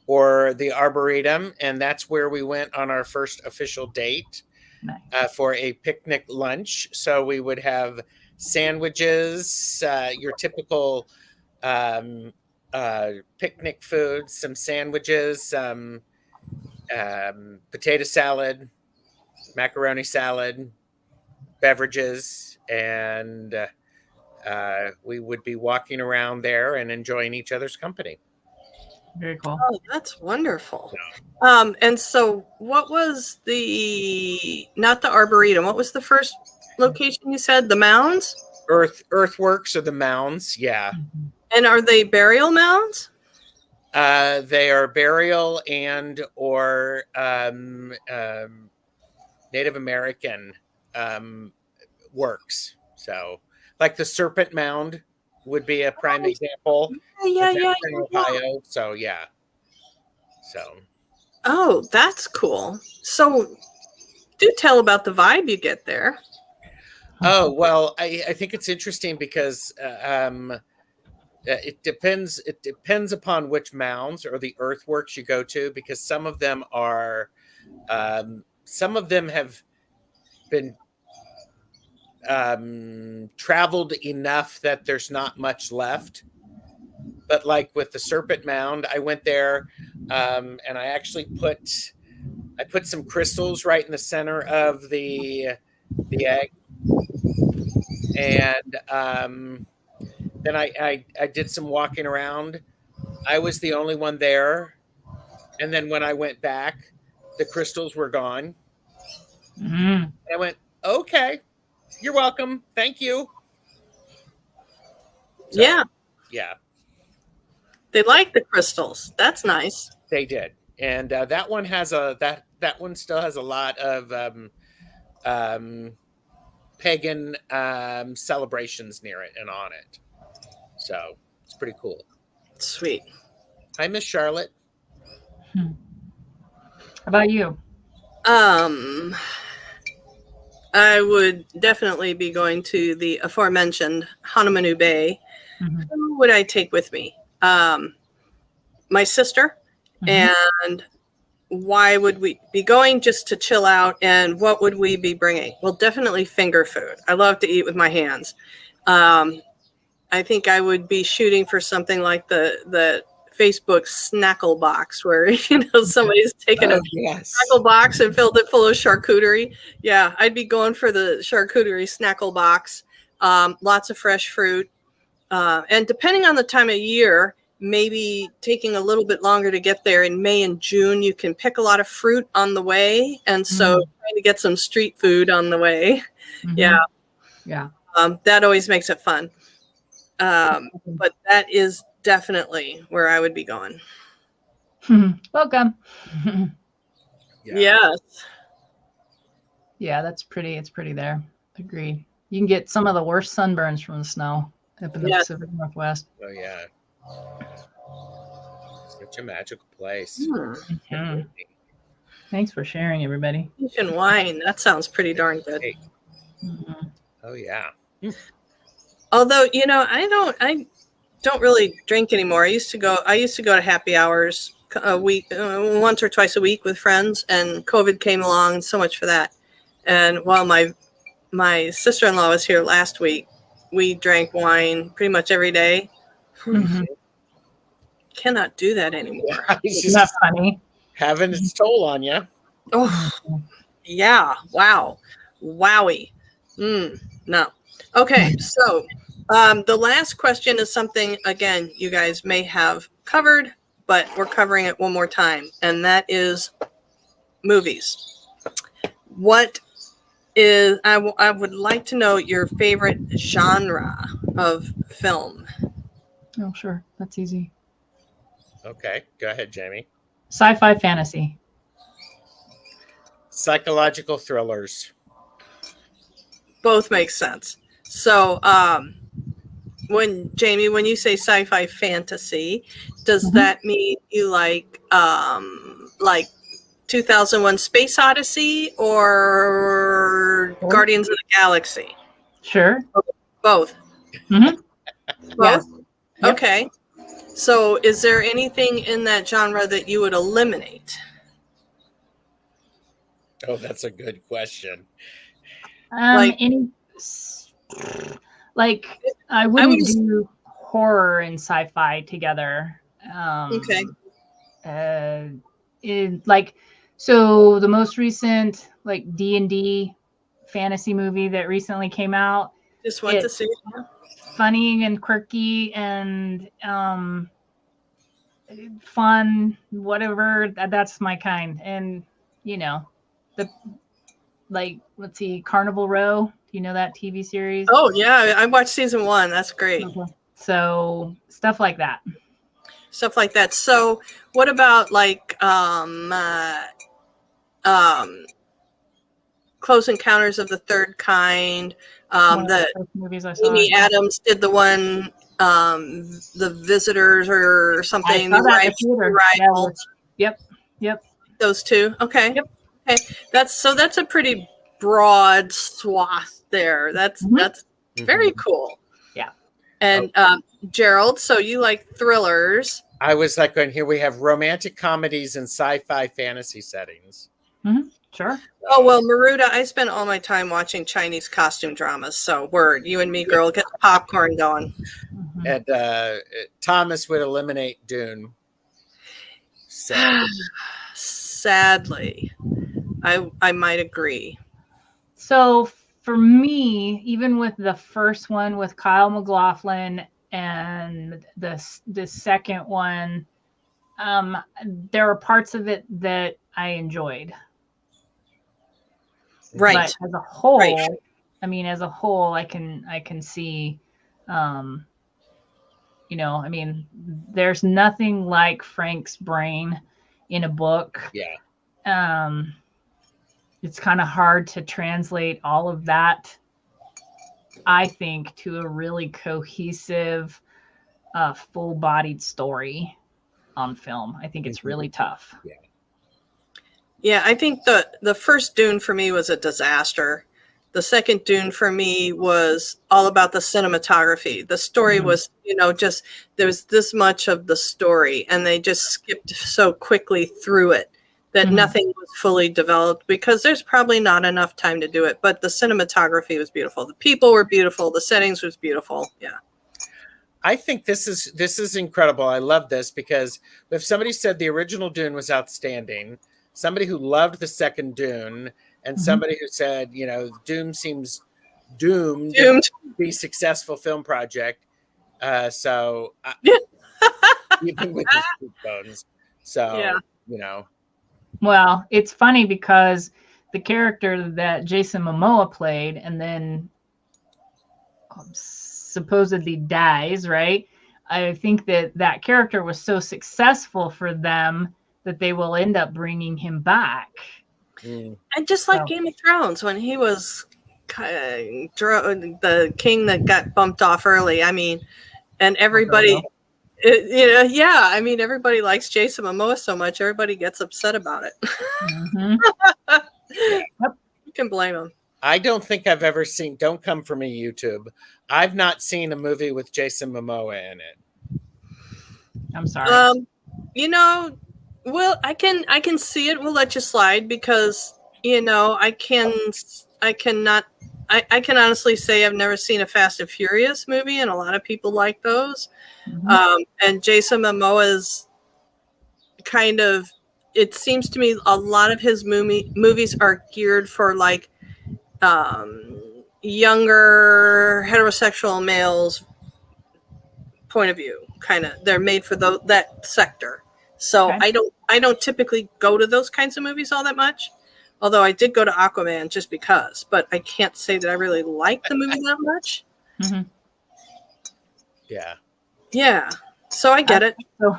or the Arboretum, and that's where we went on our first official date. Nice. For a picnic lunch. So we would have sandwiches, your typical picnic food, some sandwiches, potato salad, macaroni salad, beverages, and we would be walking around there and enjoying each other's company. Very cool. Oh, that's wonderful. And so what was not the Arboretum, what was the first location you said? The mounds? Earthworks or the mounds, yeah. Mm-hmm. And are they burial mounds? They are burial and or Native American works. So like the Serpent Mound would be a prime example. Yeah. In Ohio. So yeah. So. Oh, that's cool. So do tell about the vibe you get there. Oh, well, I think it's interesting because it depends. It depends upon which mounds or the earthworks you go to, because some of them have been traveled enough that there's not much left. But like with the Serpent Mound, I went there, and I actually put some crystals right in the center of the egg, and then I did some walking around. I was the only one there, and then when I went back, the crystals were gone. Mhm. I went, okay, you're welcome, thank you. So, Yeah, yeah, they like the crystals. That's nice. they did, and that one has that one still has a lot of pagan celebrations near it and on it. So it's pretty cool. Sweet. Hi, Miss Charlotte. How about you? I would definitely be going to the aforementioned Honolulu Bay. Mhm. Who would I take with me? My sister. Mhm. And why would we be going? Just to chill out? And what would we be bringing? Well, definitely finger food. I love to eat with my hands. I think I would be shooting for something like the Facebook snackle box, where somebody's taken a Yes. snackle box and filled it full of charcuterie. Yeah, I'd be going for the charcuterie snackle box. Lots of fresh fruit, and depending on the time of year, maybe taking a little bit longer to get there. In May and June, you can pick a lot of fruit on the way, and so trying to get some street food on the way. Mhm. Yeah, Yeah. that always makes it fun. But that is definitely where I would be going. Welcome. Yeah. Yes. Yeah, that's pretty. It's pretty there. Agreed. You can get some of the worst sunburns from the snow up in the Yes. Pacific Northwest. Oh yeah. Such a magical place. Mhm. Thanks for sharing, everybody. Peach and wine. That sounds pretty darn good. Hey. Mhm. Oh yeah. Although, I don't really drink anymore. I used to go to happy hours a week, once or twice a week with friends, and COVID came along, and so much for that. And while my sister-in-law was here last week, we drank wine pretty much every day. Mhm. Cannot do that anymore. It's Isn't that just funny? having its toll on you. Oh, yeah. Wow. Wowie. No. Okay. So the last question is something, again, you guys may have covered, but we're covering it one more time. And that is movies. What is, I would like to know your favorite genre of film. Oh, sure. That's easy. Okay, go ahead, Jamie. Sci-fi fantasy. Psychological thrillers. Both make sense. So, when you say sci-fi fantasy, does that mean you like 2001 Space Odyssey or Guardians of the Galaxy? Sure. Both. Mhm. Both? Yeah. Yep. Okay. So is there anything in that genre that you would eliminate? Oh, that's a good question. Like- I wouldn't do horror and sci-fi together. Okay. So the most recent D&D fantasy movie that recently came out, Just went to see it. funny and quirky and fun, whatever. That's my kind. And let's see, Carnival Row. Do you know that TV series? Oh yeah, I watched season 1. That's great. Okay. So stuff like that. Stuff like that. So what about Close Encounters of the Third Kind? One of The the first movies I saw. Amy Adams did the one, The Visitors or something. I saw that in the theater. Rival. Yep. Those two. Okay. Yep. Okay. That's a pretty broad swath there. That's very cool. Yeah. And Gerald, so you like thrillers. I was like, going here we have romantic comedies and sci-fi fantasy settings. Sure. Oh, well, Maruda, I spend all my time watching Chinese costume dramas. So word, you and me, girl, get the popcorn going. And Thomas would eliminate Dune. So sadly, I might agree. So for me, even with the first one with Kyle MacLachlan and the second one, there are parts of it that I enjoyed. Right. But as a whole, I mean, as a whole, I can see, you know, I mean, there's nothing like Frank's brain in a book. Yeah. It's kind of hard to translate all of that, I think, to a really cohesive, full-bodied story on film. I think it's really tough. Yeah. Yeah, I think the first Dune for me was a disaster. The second Dune for me was all about the cinematography. The story was, you know, just there's this much of the story, and they just skipped so quickly through it that nothing was fully developed because there's probably not enough time to do it. But the cinematography was beautiful. The people were beautiful. The settings was beautiful. Yeah. I think this is incredible. I love this because if somebody said the original Dune was outstanding, somebody who loved the second Dune, and somebody who said, you know, Dune seems doomed to be a successful film project. So even with his bones. So, you know. Well, it's funny because the character that Jason Momoa played and then supposedly dies, right? I think that character was so successful for them that they will end up bringing him back. And just like Game of Thrones, when he was the king that got bumped off early, I mean, and everybody, you know, yeah, I mean, everybody likes Jason Momoa so much, everybody gets upset about it. You can blame him. I don't think I've ever seen, don't come for me, YouTube. I've not seen a movie with Jason Momoa in it. I'm sorry. You know, well, I can see it. We'll let you slide because, you know, I can honestly say I've never seen a Fast and Furious movie, and a lot of people like those. And Jason Momoa's kind of, it seems to me a lot of his movies are geared for like younger heterosexual males point of view. Kind of, they're made for that sector. So I don't typically go to those kinds of movies all that much. Although I did go to Aquaman just because, but I can't say that I really like the movie that much. Yeah. Yeah. So I get it. So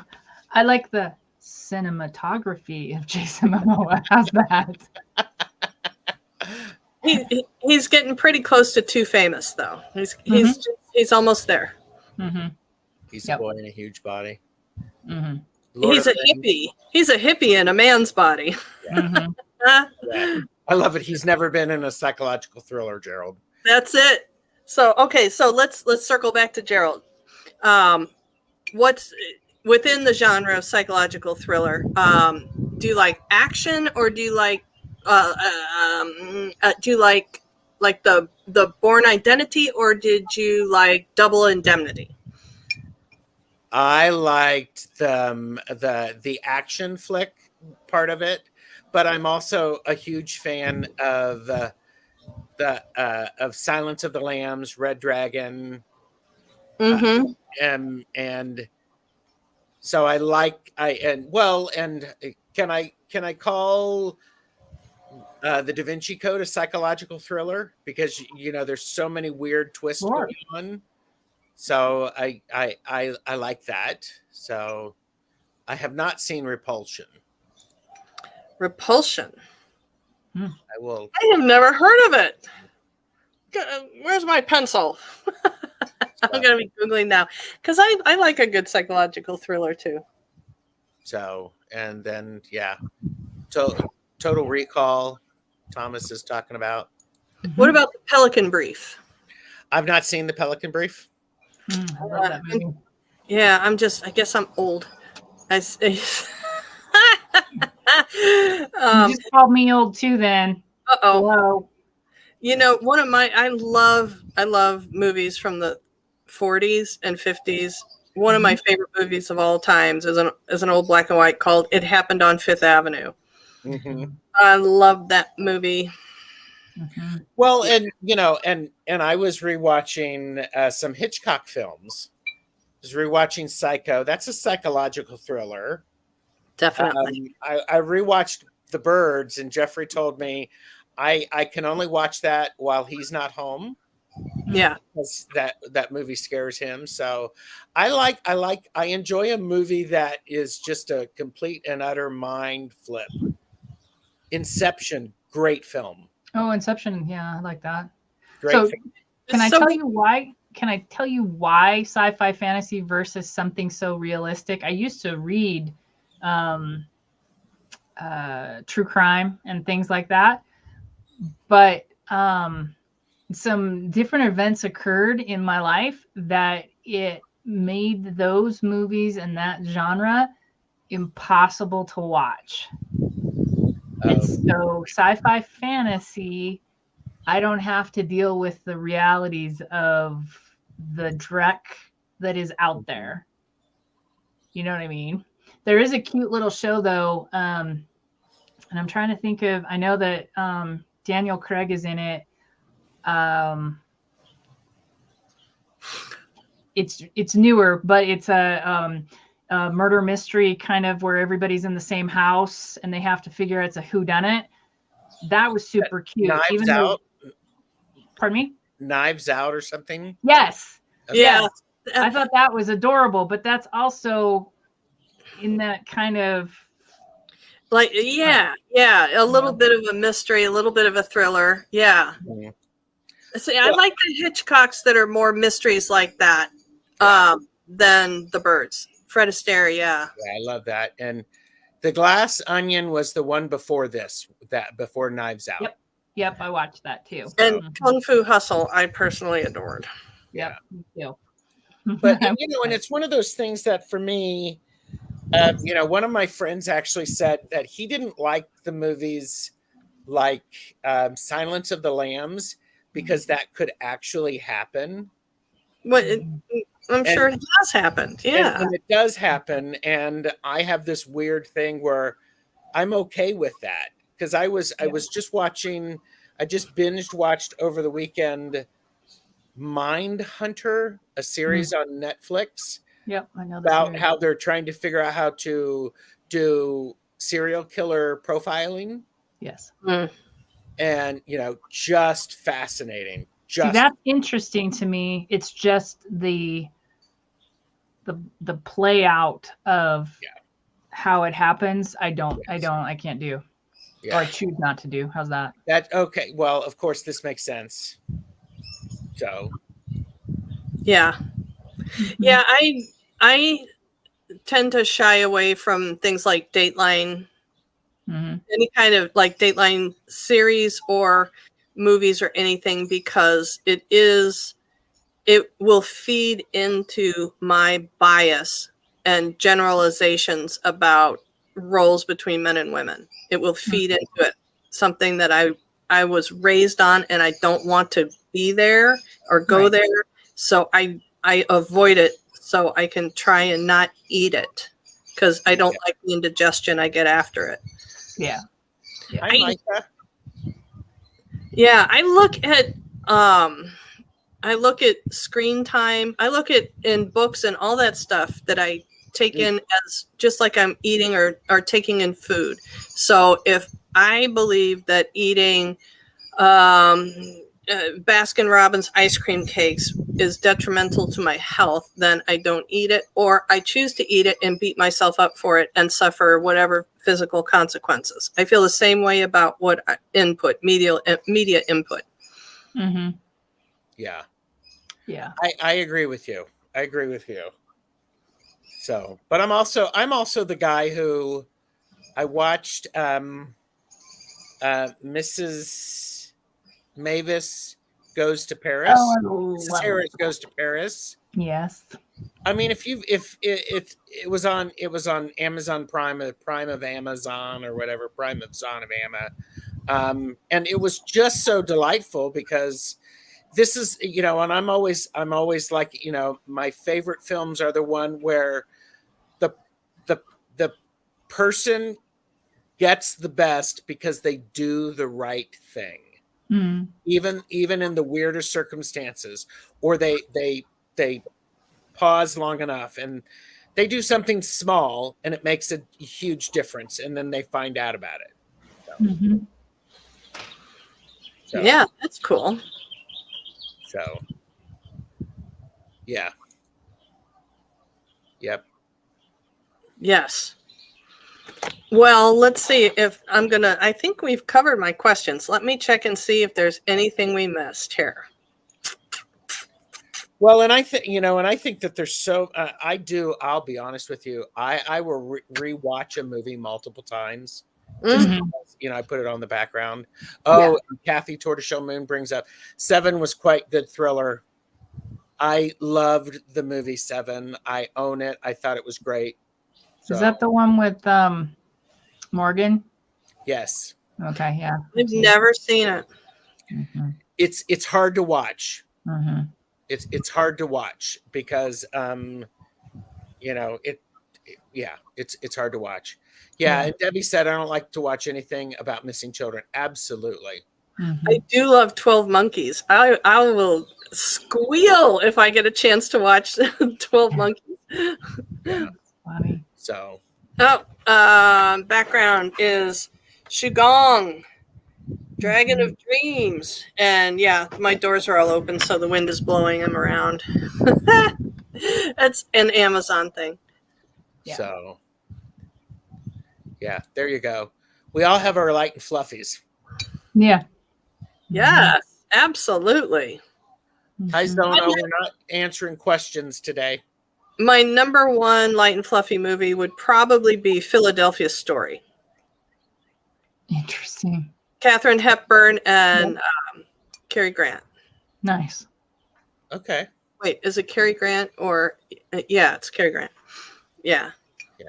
I like the cinematography of Jason Momoa. How's that? He's getting pretty close to too famous, though. He's almost there. He's a boy in a huge body. He's a hippie. He's a hippie in a man's body. Yeah. I love it. He's never been in a psychological thriller, Gerald. That's it. So okay, so let's circle back to Gerald. What's within the genre of psychological thriller? Do you like action, or do you like the Bourne Identity, or did you like Double Indemnity? I liked the action flick part of it, but I'm also a huge fan of of Silence of the Lambs, Red Dragon, and so I like can I call the Da Vinci Code a psychological thriller, because you know there's so many weird twists going on. So I like that. So I have not seen Repulsion. I will. I have never heard of it. Where's my pencil? I'm gonna be Googling now because I like a good psychological thriller too. So, and then Total Recall, Thomas is talking about. What about the Pelican Brief? I've not seen the Pelican Brief. I love that movie. Yeah, I guess I'm old. I You just called me old too then. Uh-oh. Hello. You know, I love movies from the 40s and 50s. One of my favorite movies of all times is an old black and white called It Happened on Fifth Avenue. Mm-hmm. I love that movie. Mm-hmm. Well, and I was rewatching some Hitchcock films. I was rewatching Psycho. That's a psychological thriller. Definitely. I rewatched The Birds, and Jeffrey told me I can only watch that while he's not home. Yeah. Because that movie scares him. So I enjoy a movie that is just a complete and utter mind flip. Inception, great film. Oh, Inception. Yeah, I like that. Great So film. can I tell you why? Can I tell you why sci-fi fantasy versus something so realistic? I used to read true crime and things like that, but some different events occurred in my life that it made those movies and that genre impossible to watch. And so sci-fi fantasy, I don't have to deal with the realities of the dreck that is out there. You know what I mean? There is a cute little show though, and I'm trying to think of, I know that Daniel Craig is in it. It's newer, but it's a murder mystery kind of where everybody's in the same house and they have to figure out it's a whodunit. That was super cute. Knives Out. Pardon me? Knives Out or something. Yes. Okay. Yeah. I thought that was adorable, but that's also in that kind of like a little bit of a mystery, a little bit of a thriller. Yeah. Mm-hmm. See, I like the Hitchcocks that are more mysteries like that than The Birds. Fred Astaire, yeah. Yeah, I love that. And The Glass Onion was the one before before Knives Out. Yep, I watched that too. And Kung Fu Hustle, I personally adored. Yep, me too. But and it's one of those things that for me, one of my friends actually said that he didn't like the movies like Silence of the Lambs because that could actually happen. Well, I'm sure it has happened. Yeah. And it does happen. And I have this weird thing where I'm okay with that because I was just watching, I just binged watched over the weekend Mind Hunter, a series on Netflix. Yep, I know about how they're trying to figure out how to do serial killer profiling. Yes. And just fascinating. See, that's interesting to me. It's just the play out of how it happens. I can't do. Or I choose not to do. How's that? Okay. Well, of course this makes sense. So yeah. I tend to shy away from things like Dateline, any kind of like Dateline series or movies or anything, because it will feed into my bias and generalizations about roles between men and women. It will feed into it, something that I was raised on and I don't want to be there or go there. So I avoid it so I can try and not eat it because I don't like the indigestion I get after it. Yeah. I like that. Yeah, I look at screen time. I look at in books and all that stuff that I take in as just like I'm eating or taking in food. So if I believe that eating Baskin Robbins ice cream cakes is detrimental to my health, then I don't eat it, or I choose to eat it and beat myself up for it and suffer whatever physical consequences. I feel the same way about what media input. Mm-hmm. Yeah. I agree with you. So, but I'm also the guy who I watched Mrs. Mavis Goes to Paris. Oh, I Mrs. love Harris it. Goes to Paris. Yes. I mean, if it was on Amazon Prime, Prime of Amazon or whatever, Prime of Zon of Amma, and it was just so delightful because this is, and I'm always like, my favorite films are the one where the the person gets the best because they do the right thing, even in the weirdest circumstances, or they pause long enough and they do something small and it makes a huge difference, and then they find out about it. So, Yeah, that's cool. So, yeah. Yep. Yes. Well, let's see if I think we've covered my questions. Let me check and see if there's anything we missed here. Well, and I think, that there's so, I'll be honest with you. I will rewatch a movie multiple times. Just because, I put it on the background. Oh, yeah. Kathy Tortoiseshell Moon brings up 7 was quite good thriller. I loved the movie 7. I own it. I thought it was great. So. Is that the one with Morgan? Yes. Okay, yeah. I've never seen it. It's hard to watch. It's hard to watch because it's hard to watch. Yeah, and Debbie said, I don't like to watch anything about missing children. Absolutely. I do love 12 Monkeys. I will squeal if I get a chance to watch 12 Monkeys. Yeah. Funny. So. Background is Shugong, Dragon of Dreams. And yeah, my doors are all open, so the wind is blowing them around. That's an Amazon thing. Yeah. So. Yeah, there you go. We all have our light and fluffies. Yeah. Yes, absolutely. I don't know. We're not answering questions today. My number one light and fluffy movie would probably be Philadelphia Story. Interesting. Katharine Hepburn and Cary Grant. Nice. Okay. Wait, is it Cary Grant or yeah, it's Cary Grant. Yeah.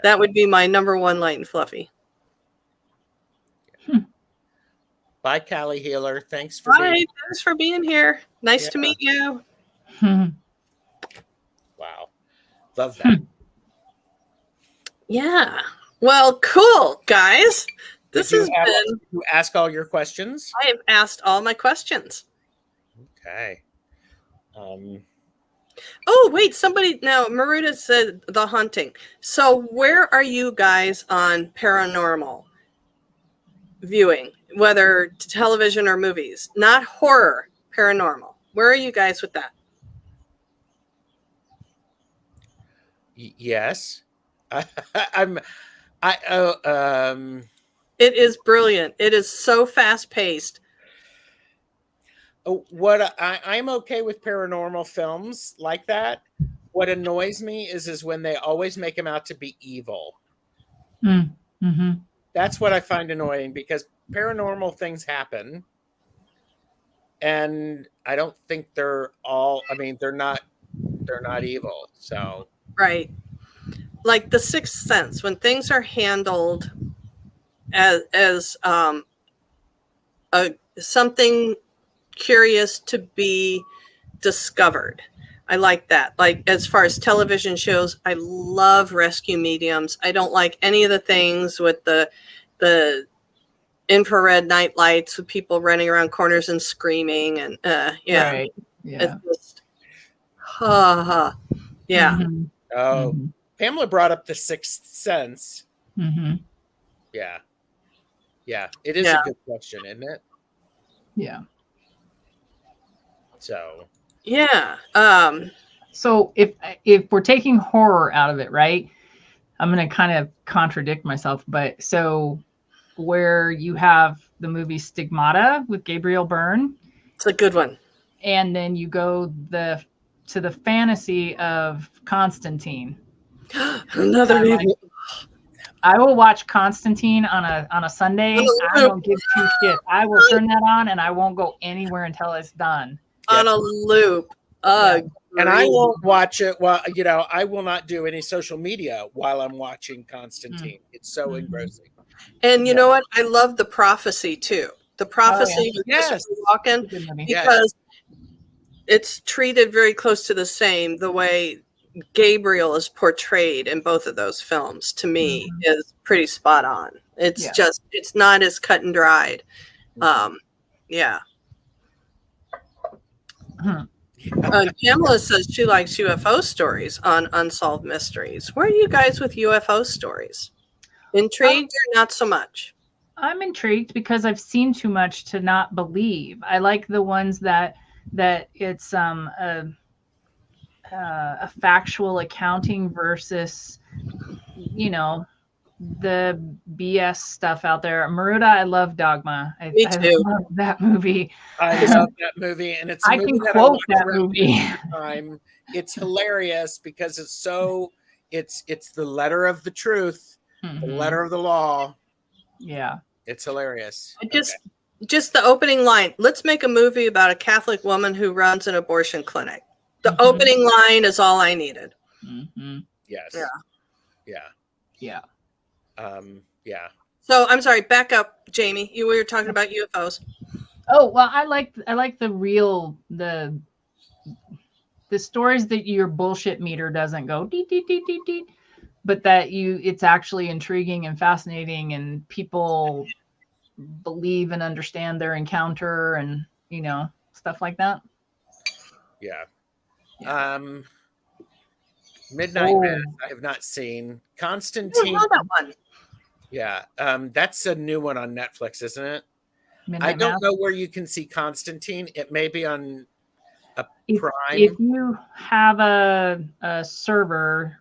That would be my number one light and fluffy. Bye, Callie Healer. Thanks for being here. Nice to meet you. Wow. Love that. Yeah. Well, cool, guys. This has been. Did you ask all your questions? I have asked all my questions. Okay. Oh, wait, somebody now, Maruta said The Haunting. So where are you guys on paranormal viewing, whether television or movies? Not horror, paranormal. Where are you guys with that? Yes. It is brilliant. It is so fast paced. What I'm okay with paranormal films like that. What annoys me is when they always make them out to be evil. That's what I find annoying, because paranormal things happen, and I don't think they're not evil. So right, like The Sixth Sense, when things are handled as something curious to be discovered. I like that. Like, as far as television shows, I love Rescue Mediums. I don't like any of the things with the infrared night lights with people running around corners and screaming and Right. Yeah. It's just yeah. Oh, Pamela brought up The Sixth Sense. Yeah. It is a good question, isn't it? Yeah. So yeah. So if we're taking horror out of it, right? I'm going to kind of contradict myself, but so where you have the movie Stigmata with Gabriel Byrne, it's a good one, and then you go to the fantasy of Constantine. Another I will watch Constantine on a Sunday. I don't give two shits. I will turn that on and I won't go anywhere until it's done. On a loop. Yeah. And I won't watch it while, I will not do any social media while I'm watching Constantine. It's so engrossing. And you know what? I love The Prophecy too. The Prophecy with Christopher Walken, because it's treated very close to the same. The way Gabriel is portrayed in both of those films, to me, is pretty spot on. It's just, it's not as cut and dried. Yeah. Pamela says she likes UFO stories on Unsolved Mysteries. Where are you guys with UFO stories? Intrigued or not so much? I'm intrigued because I've seen too much to not believe. I like the ones that it's a factual accounting versus, the BS stuff out there. Maruda, I love Dogma. Me too. I love that movie. I love that movie, and it's I can quote that movie. Time. It's hilarious because it's so it's the letter of the truth, the letter of the law. Yeah, it's hilarious. Just the opening line. Let's make a movie about a Catholic woman who runs an abortion clinic. The opening line is all I needed. Yes. Yeah. Yeah. So I'm sorry, back up, Jamie. You were talking about UFOs. Oh, well, I like the real the stories that your bullshit meter doesn't go deet, deet, deet, deet, deet, but that it's actually intriguing and fascinating, and people believe and understand their encounter, and stuff like that. Yeah. Midnight Mass I have not seen. Constantine. I know that one. Yeah. That's a new one on Netflix, isn't it? Midnight I don't Mass. know where you can see Constantine. It may be on a Prime. If you have a server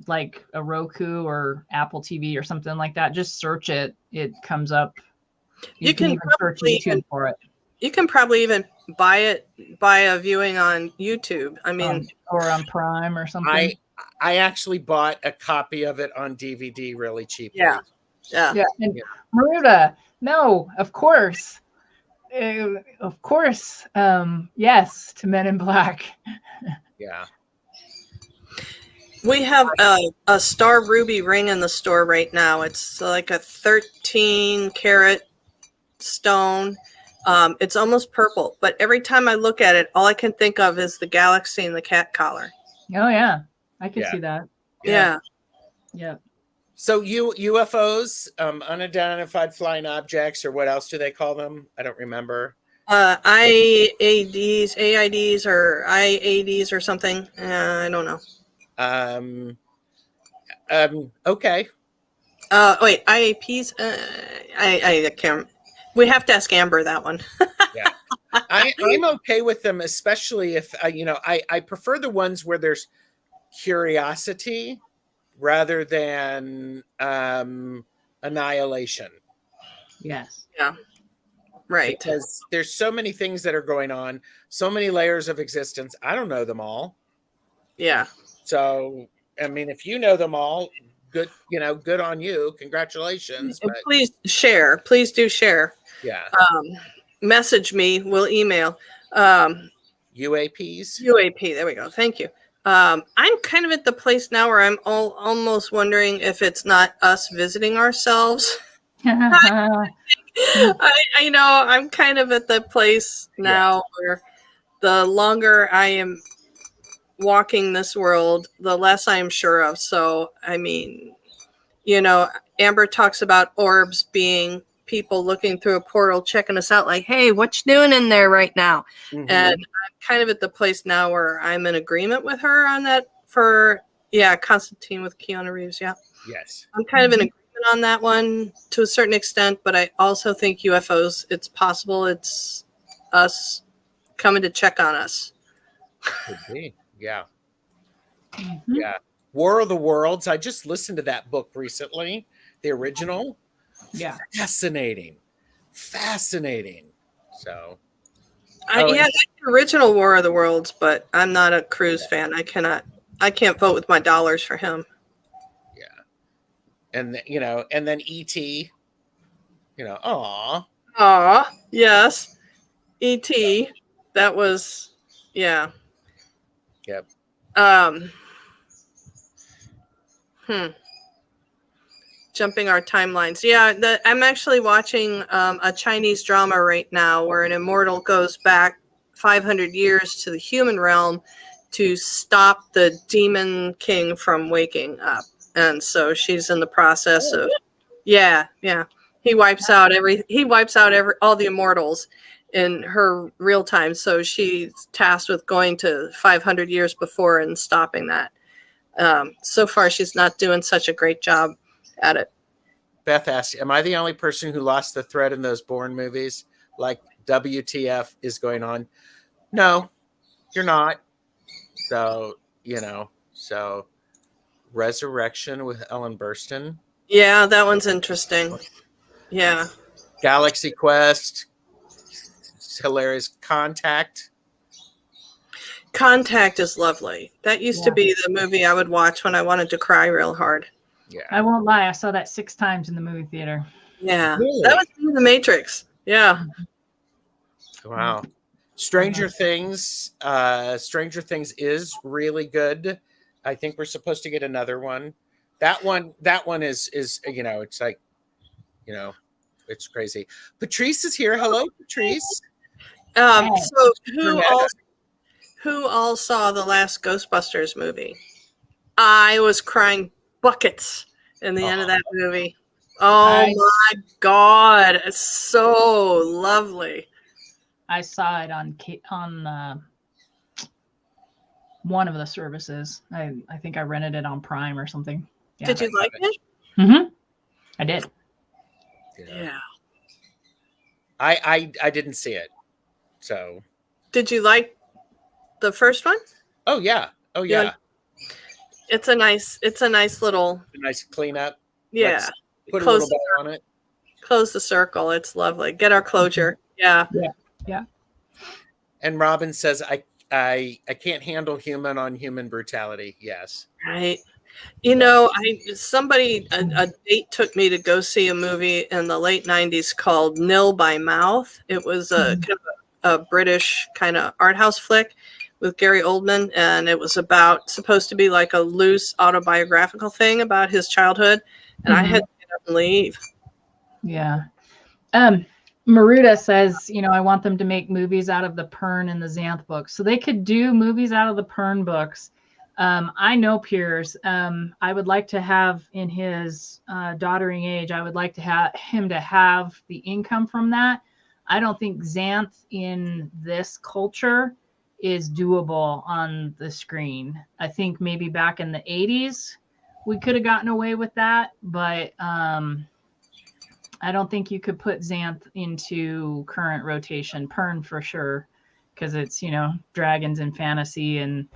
like a Roku or Apple TV or something like that, just search it. It comes up. You can even search YouTube for it. You can probably even buy a viewing on YouTube. I mean, or on Prime or something. I actually bought a copy of it on DVD really cheaply. Yeah. And Maruda, no, of course. Yes to Men in Black. Yeah. We have a star ruby ring in the store right now. It's like a 13-carat stone. It's almost purple, but every time I look at it, all I can think of is the galaxy and the cat collar. Oh yeah, I can see that. Yeah. So UFOs, unidentified flying objects, or what else do they call them? I don't remember. AIDs or IADs or something. I don't know. Okay. Wait, IAPs. I can't. We have to ask Amber that one. Yeah, I'm okay with them, especially if I prefer the ones where there's curiosity rather than annihilation. Yes. Yeah. Right. Because there's so many things that are going on, so many layers of existence. I don't know them all. Yeah. So, I mean, if you know them all, good, good on you. Congratulations. But please share. Please do share. Yeah. Message me. We'll email. UAPs. UAP. There we go. Thank you. I'm kind of at the place now where I'm almost wondering if it's not us visiting ourselves. I know I'm kind of at the place now where the longer I am walking this world, the less I am sure of. So, I mean, Amber talks about orbs being people looking through a portal, checking us out like, hey, what you doing in there right now? And I'm kind of at the place now where I'm in agreement with her on that Constantine with Keanu Reeves. Yeah. Yes. I'm kind of in agreement on that one to a certain extent, but I also think UFOs, it's possible it's us coming to check on us. Could be. Yeah. Yeah. War of the Worlds. I just listened to that book recently, the original. Yeah. Fascinating. So. I like the original War of the Worlds, but I'm not a Cruise fan. I can't vote with my dollars for him. Yeah. and and then E.T. Aw. Aw, yes. E.T. That was, yeah. Yep. Jumping our timelines. Yeah, I'm actually watching a Chinese drama right now where an immortal goes back 500 years to the human realm to stop the demon king from waking up. And so she's in the process of, yeah. He wipes out all the immortals in her real time. So she's tasked with going to 500 years before and stopping that. So far, she's not doing such a great job at it. Beth asked, am I the only person who lost the thread in those Bourne movies? Like, WTF is going on? No, you're not. So, so Resurrection with Ellen Burstyn. Yeah, that one's interesting. Yeah. Galaxy Quest. Hilarious. Contact. Contact is lovely. That used to be the movie I would watch when I wanted to cry real hard. Yeah. I won't lie. I saw that 6 times in the movie theater. Yeah. Really? That was in The Matrix. Yeah. Wow. Stranger Things. Stranger Things is really good. I think we're supposed to get another one. That one is it's like, it's crazy. Patrice is here. Hello, Patrice. So who all saw the last Ghostbusters movie? I was crying buckets in the end of that movie. Oh my God. It's so lovely. I saw it on one of the services. I think I rented it on Prime or something. Yeah. Did you like it? Mm-hmm. I did. Yeah. I didn't see it. So. Did you like the first one? Oh yeah. It's a nice little. A nice cleanup. Yeah. Let's put a little butter on it. Close the circle. It's lovely. Get our closure. Yeah. And Robin says, I can't handle human on human brutality. Yes. Right. A date took me to go see a movie in the late 90s called Nil by Mouth. It was kind of a British kind of art house flick with Gary Oldman, and it was supposed to be like a loose autobiographical thing about his childhood, and I had to get up and leave. Yeah. Maruda says, I want them to make movies out of the Pern and the Xanth books. So they could do movies out of the Pern books. I know Piers. I would like to have in his doddering age, I would like to have him to have the income from that. I don't think Xanth in this culture is doable on the screen. I think maybe back in the 80s, we could have gotten away with that, but I don't think you could put Xanth into current rotation. Pern for sure, because it's, dragons and fantasy and,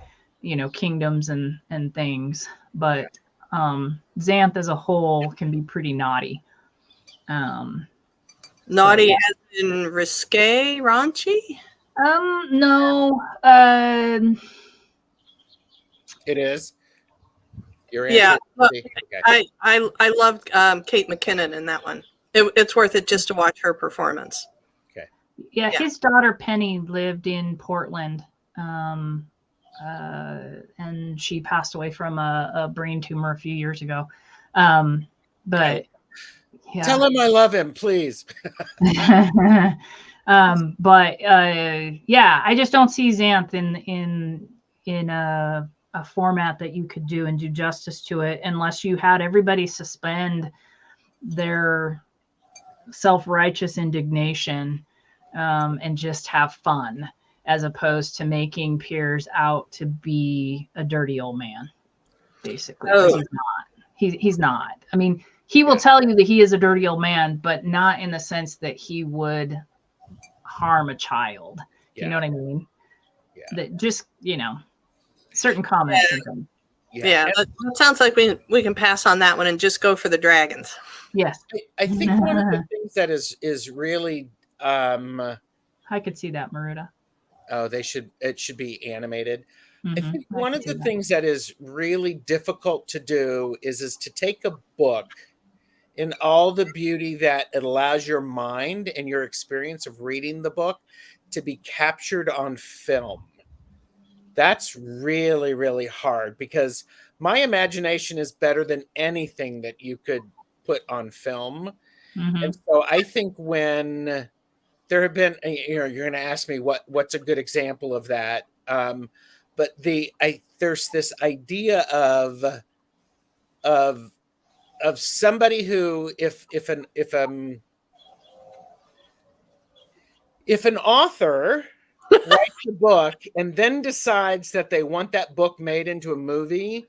kingdoms and things. But Xanth as a whole can be pretty naughty. Naughty as in risque, raunchy? No. It is. Your answer. Yeah. Okay. I loved Kate McKinnon in that one. It's worth it just to watch her performance. Okay. Yeah, his daughter Penny lived in Portland, and she passed away from a brain tumor a few years ago. But yeah. Tell him I love him, please. But I just don't see Xanth in a format that you could do and do justice to it unless you had everybody suspend their self-righteous indignation and just have fun, as opposed to making Piers out to be a dirty old man, basically. He's not. I mean, he will tell you that he is a dirty old man, but not in the sense that he would harm a child. Yeah. You know what I mean? Yeah. That just, certain comments. Yeah, that sounds like we can pass on that one and just go for the dragons. Yes. I think one of the things that is really I could see that, Maruda. it should be animated. Mm-hmm. I think one of the things that is really difficult to do is to take a book in all the beauty that it allows your mind and your experience of reading the book to be captured on film. That's really, really hard because my imagination is better than anything that you could put on film. Mhm. And so I think when there have been, you're going to ask me what's a good example of that. But there's this idea of somebody who, if an author writes a book and then decides that they want that book made into a movie,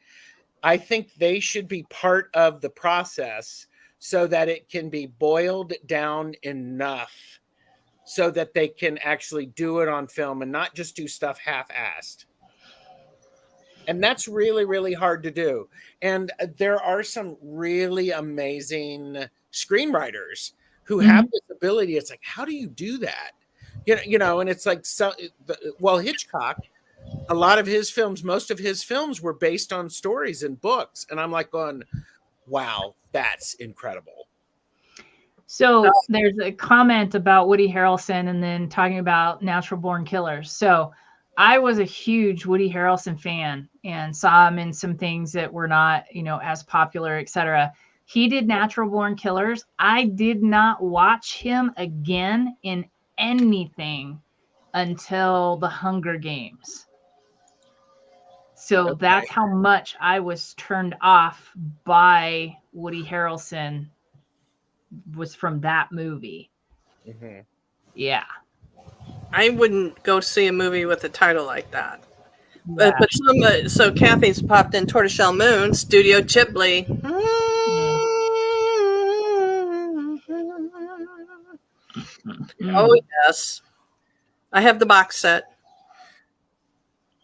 I think they should be part of the process so that it can be boiled down enough so that they can actually do it on film and not just do stuff half-assed. And that's really, really hard to do. And there are some really amazing screenwriters who have this ability. It's like, how do you do that? And it's like, Hitchcock, a lot of his films, most of his films were based on stories and books. And I'm like going, wow, that's incredible. So there's a comment about Woody Harrelson and then talking about Natural Born Killers. So I was a huge Woody Harrelson fan and saw him in some things that were not, as popular, etc. He did Natural Born Killers. I did not watch him again in anything until The Hunger Games. So that's how much I was turned off by Woody Harrelson was from that movie. Mm-hmm. Yeah. I wouldn't go see a movie with a title like that. Yeah. But so Kathy's popped in Tortoiseshell Moon, Studio Ghibli. Oh yes, I have the box set.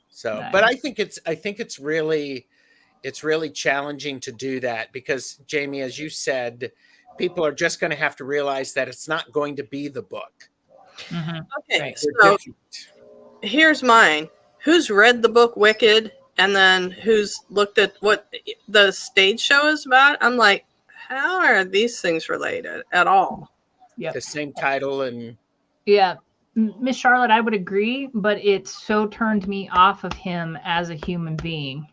So, nice. But I think it's really challenging to do that because, Jamie, as you said, people are just going to have to realize that it's not going to be the book. Mm-hmm. Okay, right. So here's mine. Who's read the book Wicked and then who's looked at what the stage show is about? I'm like, how are these things related at all? Yeah, the same title and yeah. Miss Charlotte, I would agree, but it so turned me off of him as a human being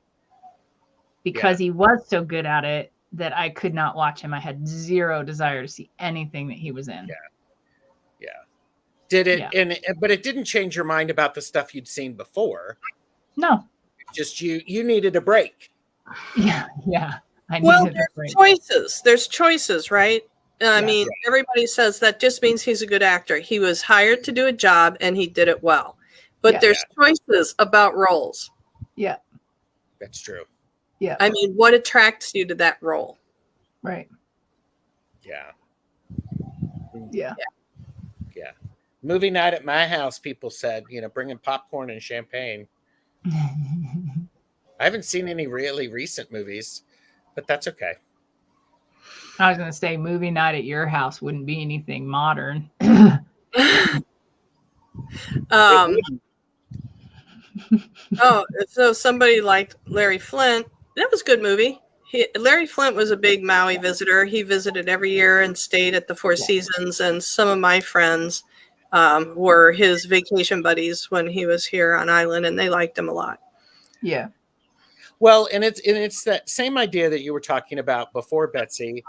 because he was so good at it that I could not watch him. I had zero desire to see anything that he was in. Yeah. Did it? Yeah. But it didn't change your mind about the stuff you'd seen before. No. Just you needed a break. Yeah. There's choices. There's choices, right? I mean, everybody says that just means he's a good actor. He was hired to do a job and he did it well. But there's choices about roles. Yeah. That's true. Yeah. I mean, what attracts you to that role? Right. Yeah. Movie night at my house, people said, bringing popcorn and champagne. I haven't seen any really recent movies, but that's okay. I was going to say movie night at your house wouldn't be anything modern. So somebody liked Larry Flint. That was a good movie. Larry Flint was a big Maui visitor. He visited every year and stayed at the Four Seasons. And some of my friends were his vacation buddies when he was here on island, and they liked him a lot. Yeah. Well, and it's that same idea that you were talking about before, Betsy,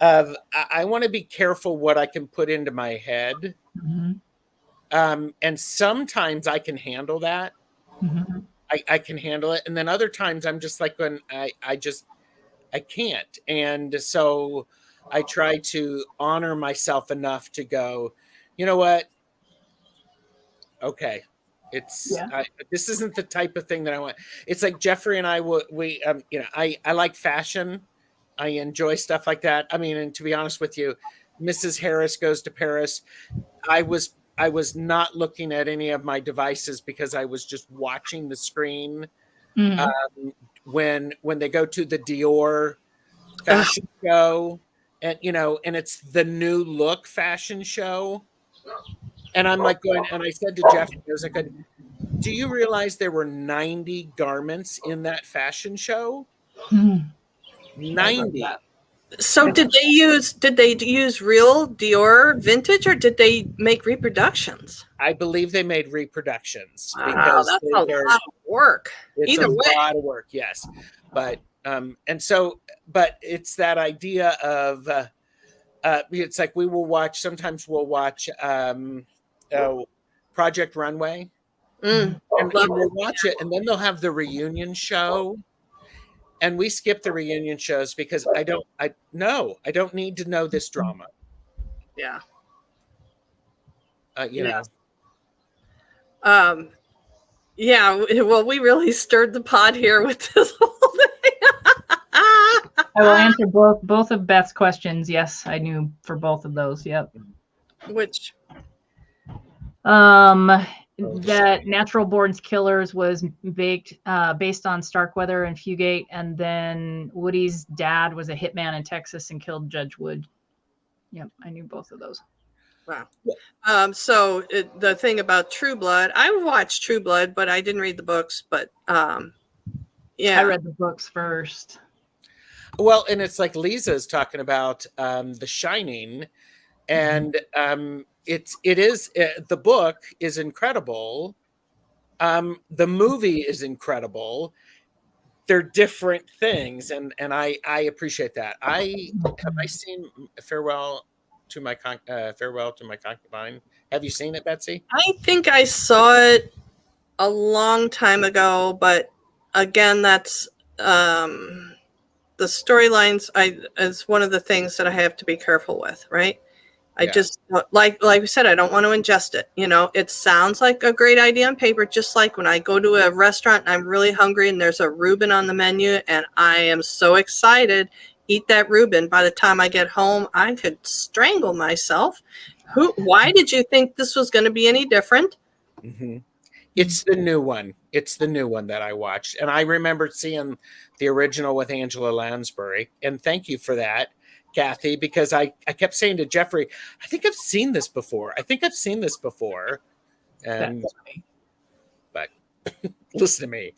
of I want to be careful what I can put into my head. Mm-hmm. And sometimes I can handle that. Mm-hmm. I can handle it. And then other times I'm just like, when I can't. And so I try to honor myself enough to go, you know what? Okay. This isn't the type of thing that I want. It's like Jeffrey and I I like fashion. I enjoy stuff like that. I mean, and to be honest with you, Mrs. Harris Goes to Paris. I was not looking at any of my devices because I was just watching the screen. Mm-hmm. When they go to the Dior fashion show, and and it's the new look fashion show. And I'm like going, and I said to Jeff, I was like, do you realize there were 90 garments in that fashion show? 90. So did they use real Dior vintage, or did they make reproductions? I believe they made reproductions Wow, because that's a lot of work. it's Either a way. lot of work. Yes, but but it's that idea of it's like sometimes we'll watch Project Runway, Mm, and love we'll it. watch it, and then they'll have the reunion show, and we skip the reunion shows because I don't need to know this drama. Yeah. You know. Yeah, well, we really stirred the pot here with this whole thing. I will answer both of Beth's questions. Yes, I knew for both of those. Yep. Which? That Natural Born's Killers was based on Starkweather and Fugate, and then Woody's dad was a hitman in Texas and killed Judge Wood. Yep, I knew both of those. Wow. So the thing about True Blood, I watched True Blood, but I didn't read the books. But yeah, I read the books first. Well, and it's like Lisa's talking about The Shining, and the book is incredible. The movie is incredible. They're different things, and I appreciate that. I seen Farewell to My Concubine. Have you seen it, Betsy? I think I saw it a long time ago, but again, that's the storylines. Is one of the things that I have to be careful with, right? I just like we said, I don't want to ingest it. You know, it sounds like a great idea on paper, just like when I go to a restaurant and I'm really hungry and there's a Reuben on the menu and I am so excited, eat that Reuben. By the time I get home, I could strangle myself. Why did you think this was going to be any different? Mm-hmm. It's the new one. It's the new one that I watched. And I remember seeing the original with Angela Lansbury. And thank you for that, Kathy, because I kept saying to Jeffrey, I think I've seen this before. And but listen to me.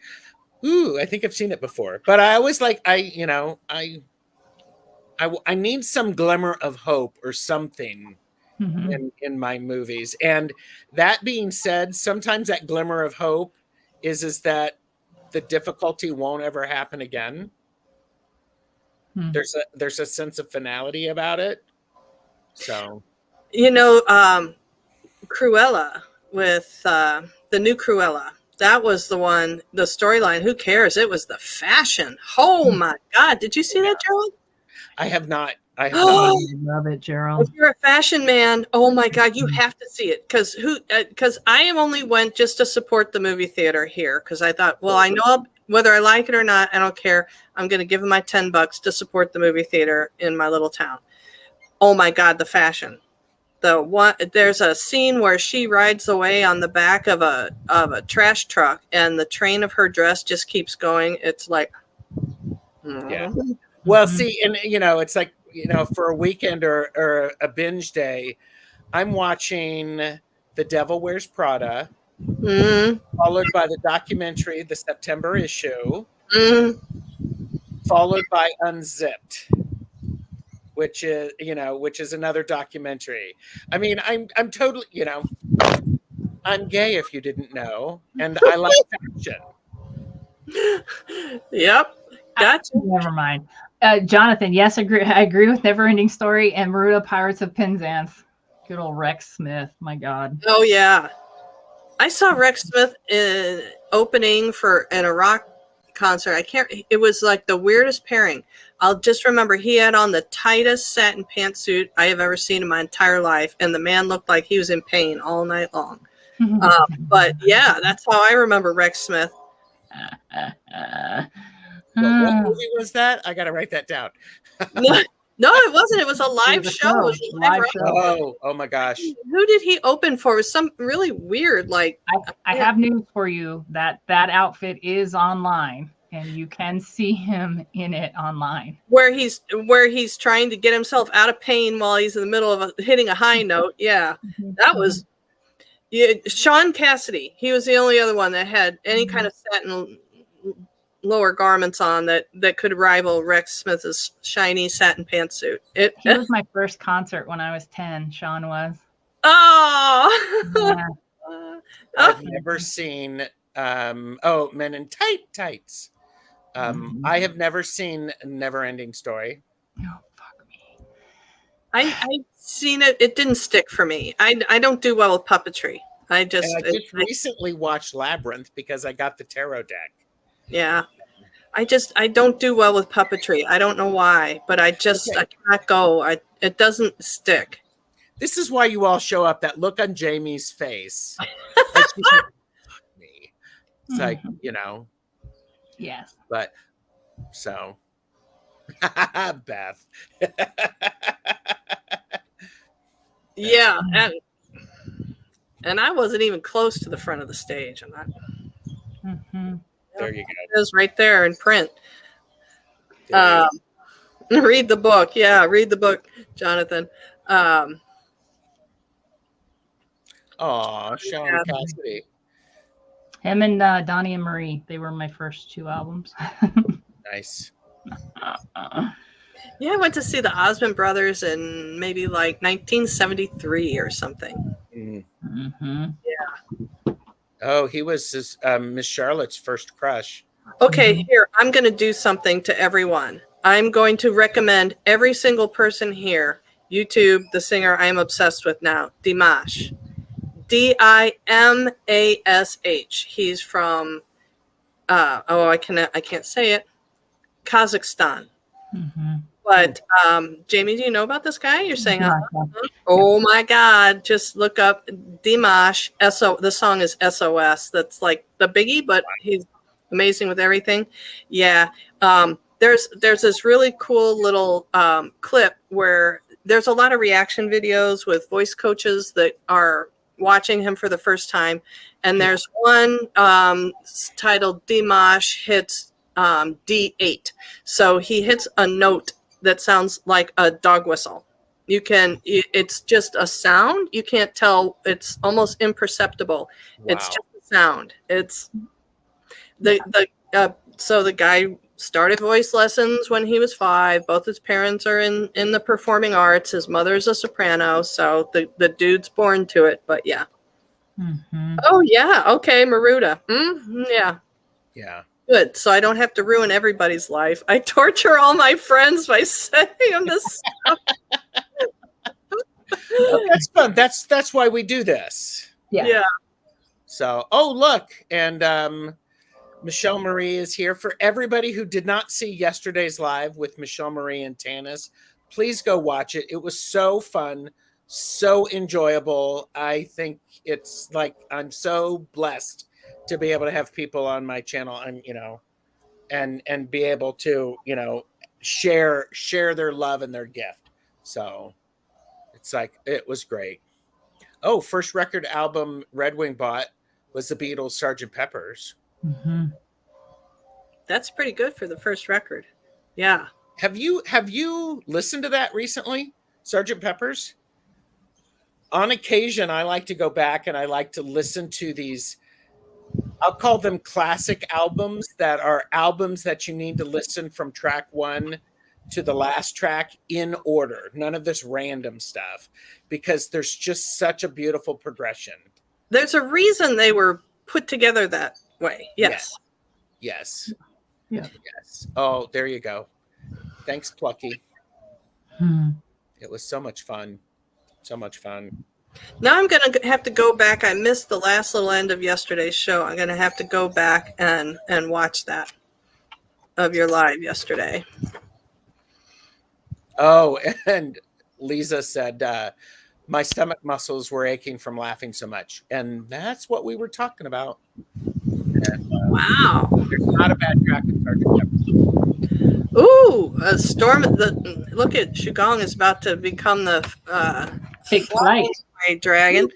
Ooh, I think I've seen it before. But I always I need some glimmer of hope or something in my movies. And that being said, sometimes that glimmer of hope is that the difficulty won't ever happen again. There's a sense of finality about it. So, Cruella with the new Cruella. That was the storyline. Who cares? It was the fashion. Oh my God. Did you see that, Gerald? I have not. I love it, Gerald. If you're a fashion man, oh my God, you have to see it. Because I only went just to support the movie theater here. Because I thought, well, I know whether I like it or not, I don't care. I'm going to give them my $10 to support the movie theater in my little town. Oh my God, the fashion. There's a scene where she rides away on the back of a trash truck, and the train of her dress just keeps going. It's like, yeah. Well, see, and it's like, for a weekend or a binge day, I'm watching The Devil Wears Prada, followed by the documentary, the September issue, followed by Unzipped, which is another documentary. I mean, I'm totally, I'm gay if you didn't know, and I like fashion. Yep. Gotcha. Never mind. Jonathan, yes, I agree with Neverending Story and Maruta Pirates of Penzance. Good old Rex Smith. My God. Oh, yeah. I saw Rex Smith opening in a rock concert. It was like the weirdest pairing. I'll just remember he had on the tightest satin pantsuit I have ever seen in my entire life. And the man looked like he was in pain all night long. But yeah, that's how I remember Rex Smith. What movie was that? I got to write that down. No, it wasn't. It was a live show. Live show. Oh my gosh. Who did he open for? It was some really weird, like. I have news for you. That outfit is online, and you can see him in it online. Where he's trying to get himself out of pain while he's in the middle of hitting a high note. Yeah, that was. Yeah, Sean Cassidy. He was the only other one that had any kind of satin lower garments on that could rival Rex Smith's shiny satin pantsuit. He was my first concert when I was 10. Sean was. Oh, Yeah. I've never seen Men in Tights. I have never seen Never Ending Story. Oh, fuck me. I've seen it. It didn't stick for me. I don't do well with puppetry. I just Recently watched Labyrinth because I got the tarot deck. Yeah. I don't do well with puppetry. I don't know why, but I cannot go. It doesn't stick. This is why you all show up. That look on Jamie's face. Like she's like, fuck me. It's like, Yes. But so Beth. Yeah, and I wasn't even close to the front of the stage. I'm not. There you It is right there in print. go. Read the book. Yeah, read the book, Jonathan. Sean Cassidy. Him and Donnie and Marie. They were my first 2 albums. Nice. Yeah, I went to see the Osmond Brothers in maybe like 1973 or something. Mm-hmm. Yeah. Oh, he was Miss Charlotte's first crush. Okay, here, I'm going to do something to everyone. I'm going to recommend every single person here YouTube the singer I am obsessed with now, Dimash. Dimash. He's from I can't say it. Kazakhstan. Mm-hmm. But Jamie, do you know about this guy? You're saying, oh my God, just look up Dimash. The song is SOS. That's like the biggie, but he's amazing with everything. Yeah. There's this really cool little clip where there's a lot of reaction videos with voice coaches that are watching him for the first time. And there's one titled Dimash hits D8. So he hits a note that sounds like a dog whistle. It's just a sound. You can't tell. It's almost imperceptible. Wow. It's just a sound. It's so the guy started voice lessons when he was 5. Both his parents are in the performing arts. His mother's a soprano. So the dude's born to it, but yeah. Mm-hmm. Oh yeah. Okay. Maruda. Yeah. Yeah. Good. So I don't have to ruin everybody's life. I torture all my friends by saying them this stuff. Well, that's fun. That's why we do this. Yeah. So, look, and Michelle Marie is here. For everybody who did not see yesterday's live with Michelle Marie and Tanis, please go watch it. It was so fun, so enjoyable. I think it's like I'm so blessed to be able to have people on my channel and be able to, share their love and their gift. So it's like, it was great. Oh, first record album Red Wing bought was the Beatles' Sgt. Pepper's. Mm-hmm. That's pretty good for the first record. Yeah. Have you listened to that recently? Sgt. Pepper's? On occasion, I like to go back and I like to listen to these, I'll call them classic albums, that are albums that you need to listen from track 1 to the last track in order. None of this random stuff, because there's just such a beautiful progression. There's a reason they were put together that way. Yes. Yes. Yeah. Yes. Oh, there you go. Thanks, Plucky. It was so much fun. So much fun. Now I'm going to have to go back. I missed the last little end of yesterday's show. I'm going to have to go back and watch that of your live yesterday. Oh, and Lisa said, my stomach muscles were aching from laughing so much. And that's what we were talking about. And, wow. There's not a bad track with Sgt. Pepper. Ooh, a storm. Look at Shugong is about to become the big flight dragon.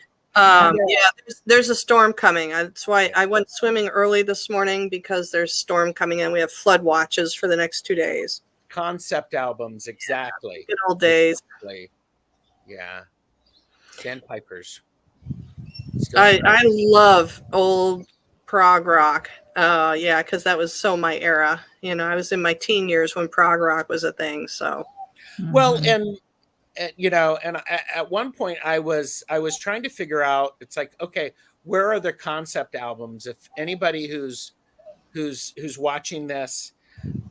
There's a storm coming. That's why I went swimming early this morning, because there's storm coming in. We have flood watches for the next 2 days. Concept albums, exactly. Good old days. Exactly. Yeah. Sandpipers. I love old prog rock. Yeah, because that was so my era. You know, I was in my teen years when prog rock was a thing. So, Well, Mhm. and you know, and at one point I was trying to figure out. It's like, okay, where are the concept albums? If anybody who's watching this,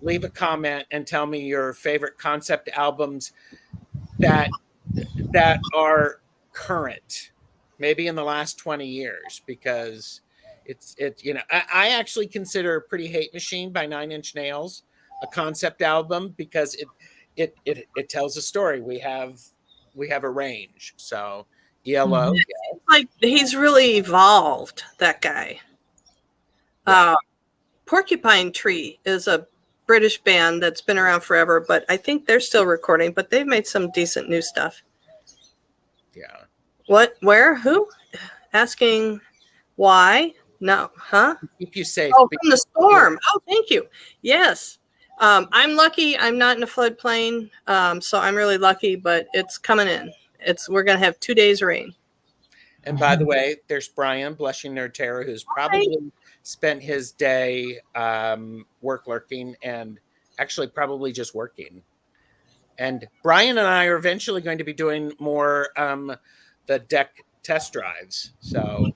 leave a comment and tell me your favorite concept albums that are current, maybe in the last 20 years, because you know, I actually consider Pretty Hate Machine by 9 Inch Nails a concept album because it tells a story. We have a range. So ELO, Mhm. it seems like he's really evolved, that guy. yeah. Porcupine Tree is a British band that's been around forever, but I think they're still recording, but they've made some decent new stuff. Yeah. What? Where? Who? Asking why? No. Huh? Keep you safe. Oh, from the storm. Oh, thank you. Yes. I'm lucky. I'm not in a floodplain, so I'm really lucky. But it's coming in. We're gonna have 2 days rain. And by the way, there's Brian, Blushing Nerd Terror, who's probably spent his day work lurking and actually probably just working. And Brian and I are eventually going to be doing more the deck test drives. So,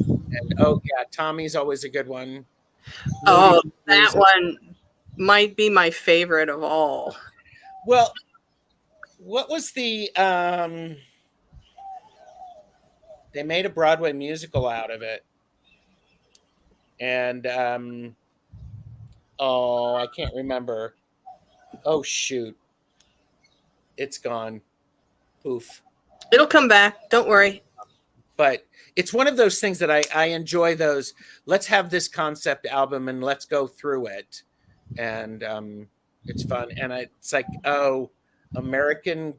and oh yeah, Tommy's always a good one. Oh, Moody that Music. one might be my favorite of all. Well, what was the they made a Broadway musical out of it. And oh, I can't remember. Oh shoot. It's gone. Poof. It'll come back. Don't worry. But it's one of those things that I enjoy those. Let's have this concept album and let's go through it. And it's fun. And it's like, oh, American.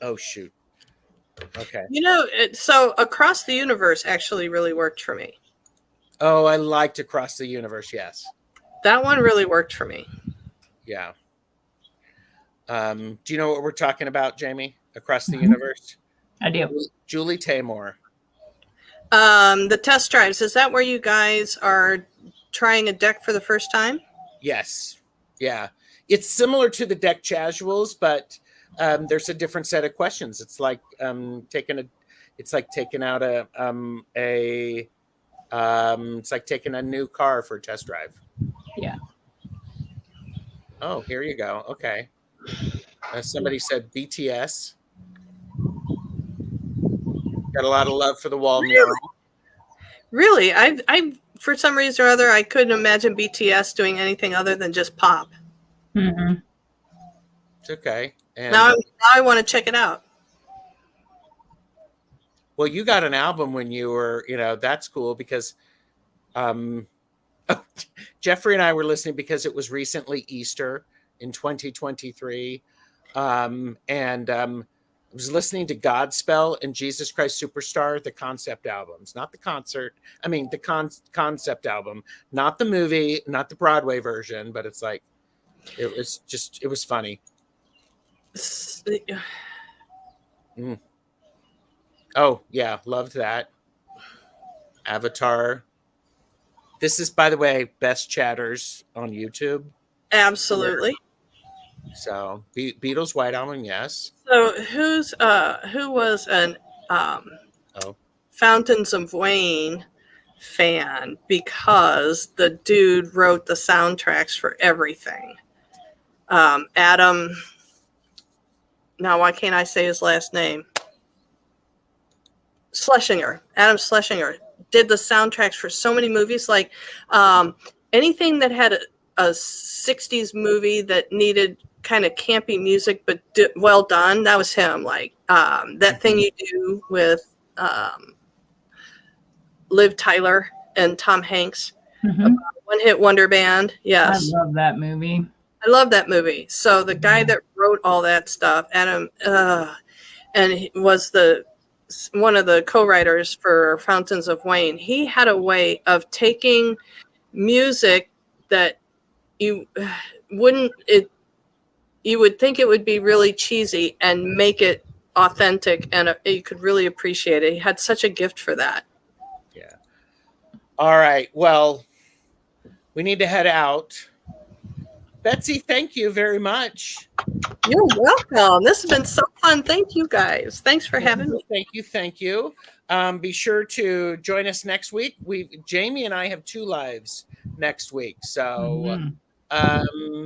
Oh shoot. Okay. You know, so Across the Universe actually really worked for me. Oh, I liked Across the Universe. Yes. That one really worked for me. Yeah. Do you know what we're talking about, Jamie? Across the Mhm. Universe? I do. Julie Taymor. The test drives, is that where you guys are trying a deck for the first time? Yes. Yeah. It's similar to the deck casuals, but there's a different set of questions. It's like taking out it's like taking a new car for a test drive. Yeah. Oh, here you go. Okay. Somebody said BTS. Got a lot of love for the wall mural. Really? I for some reason or other, I couldn't imagine BTS doing anything other than just pop. Hmm. It's okay. And Now I want to check it out. well, you got an album when you were, you know, that's cool because Jeffrey and I were listening because it was recently Easter in 2023. And I was listening to Godspell and Jesus Christ Superstar, the concept albums, not the concert. I mean, the concept album, not the movie, not the Broadway version, but it's like, it was funny. Mm. Oh, yeah, loved that. Avatar. This is, by the way, best chatters on YouTube. Absolutely. So, Beatles White Album, yes. So who was an Oh, Fountains of Wayne fan because the dude wrote the soundtracks for everything. Adam, now why can't I say his last name? Schlesinger. Adam Schlesinger did the soundtracks for so many movies, like anything that had a 60s movie that needed kind of campy music but well done, that was him. Like That Thing You Do with Liv Tyler and Tom Hanks. Hmm. One Hit Wonder Band. Yes. I love that movie. I love that movie. So the guy that wrote all that stuff, Adam, and he was one of the co-writers for Fountains of Wayne. He had a way of taking music that you would think it would be really cheesy and make it authentic, and you could really appreciate it. He had such a gift for that. yeah. All right. Well, we need to head out. Betsy, thank you very much. You're welcome. This has been so fun. Thank you guys. Thanks for having me. Thank you. Be sure to join us next week. Jamie and I have 2 lives next week. So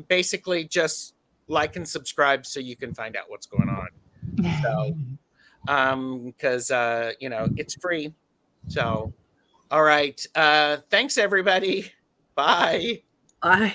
basically just like and subscribe so you can find out what's going on. So because it's free. So all right. Thanks everybody. Bye. Bye.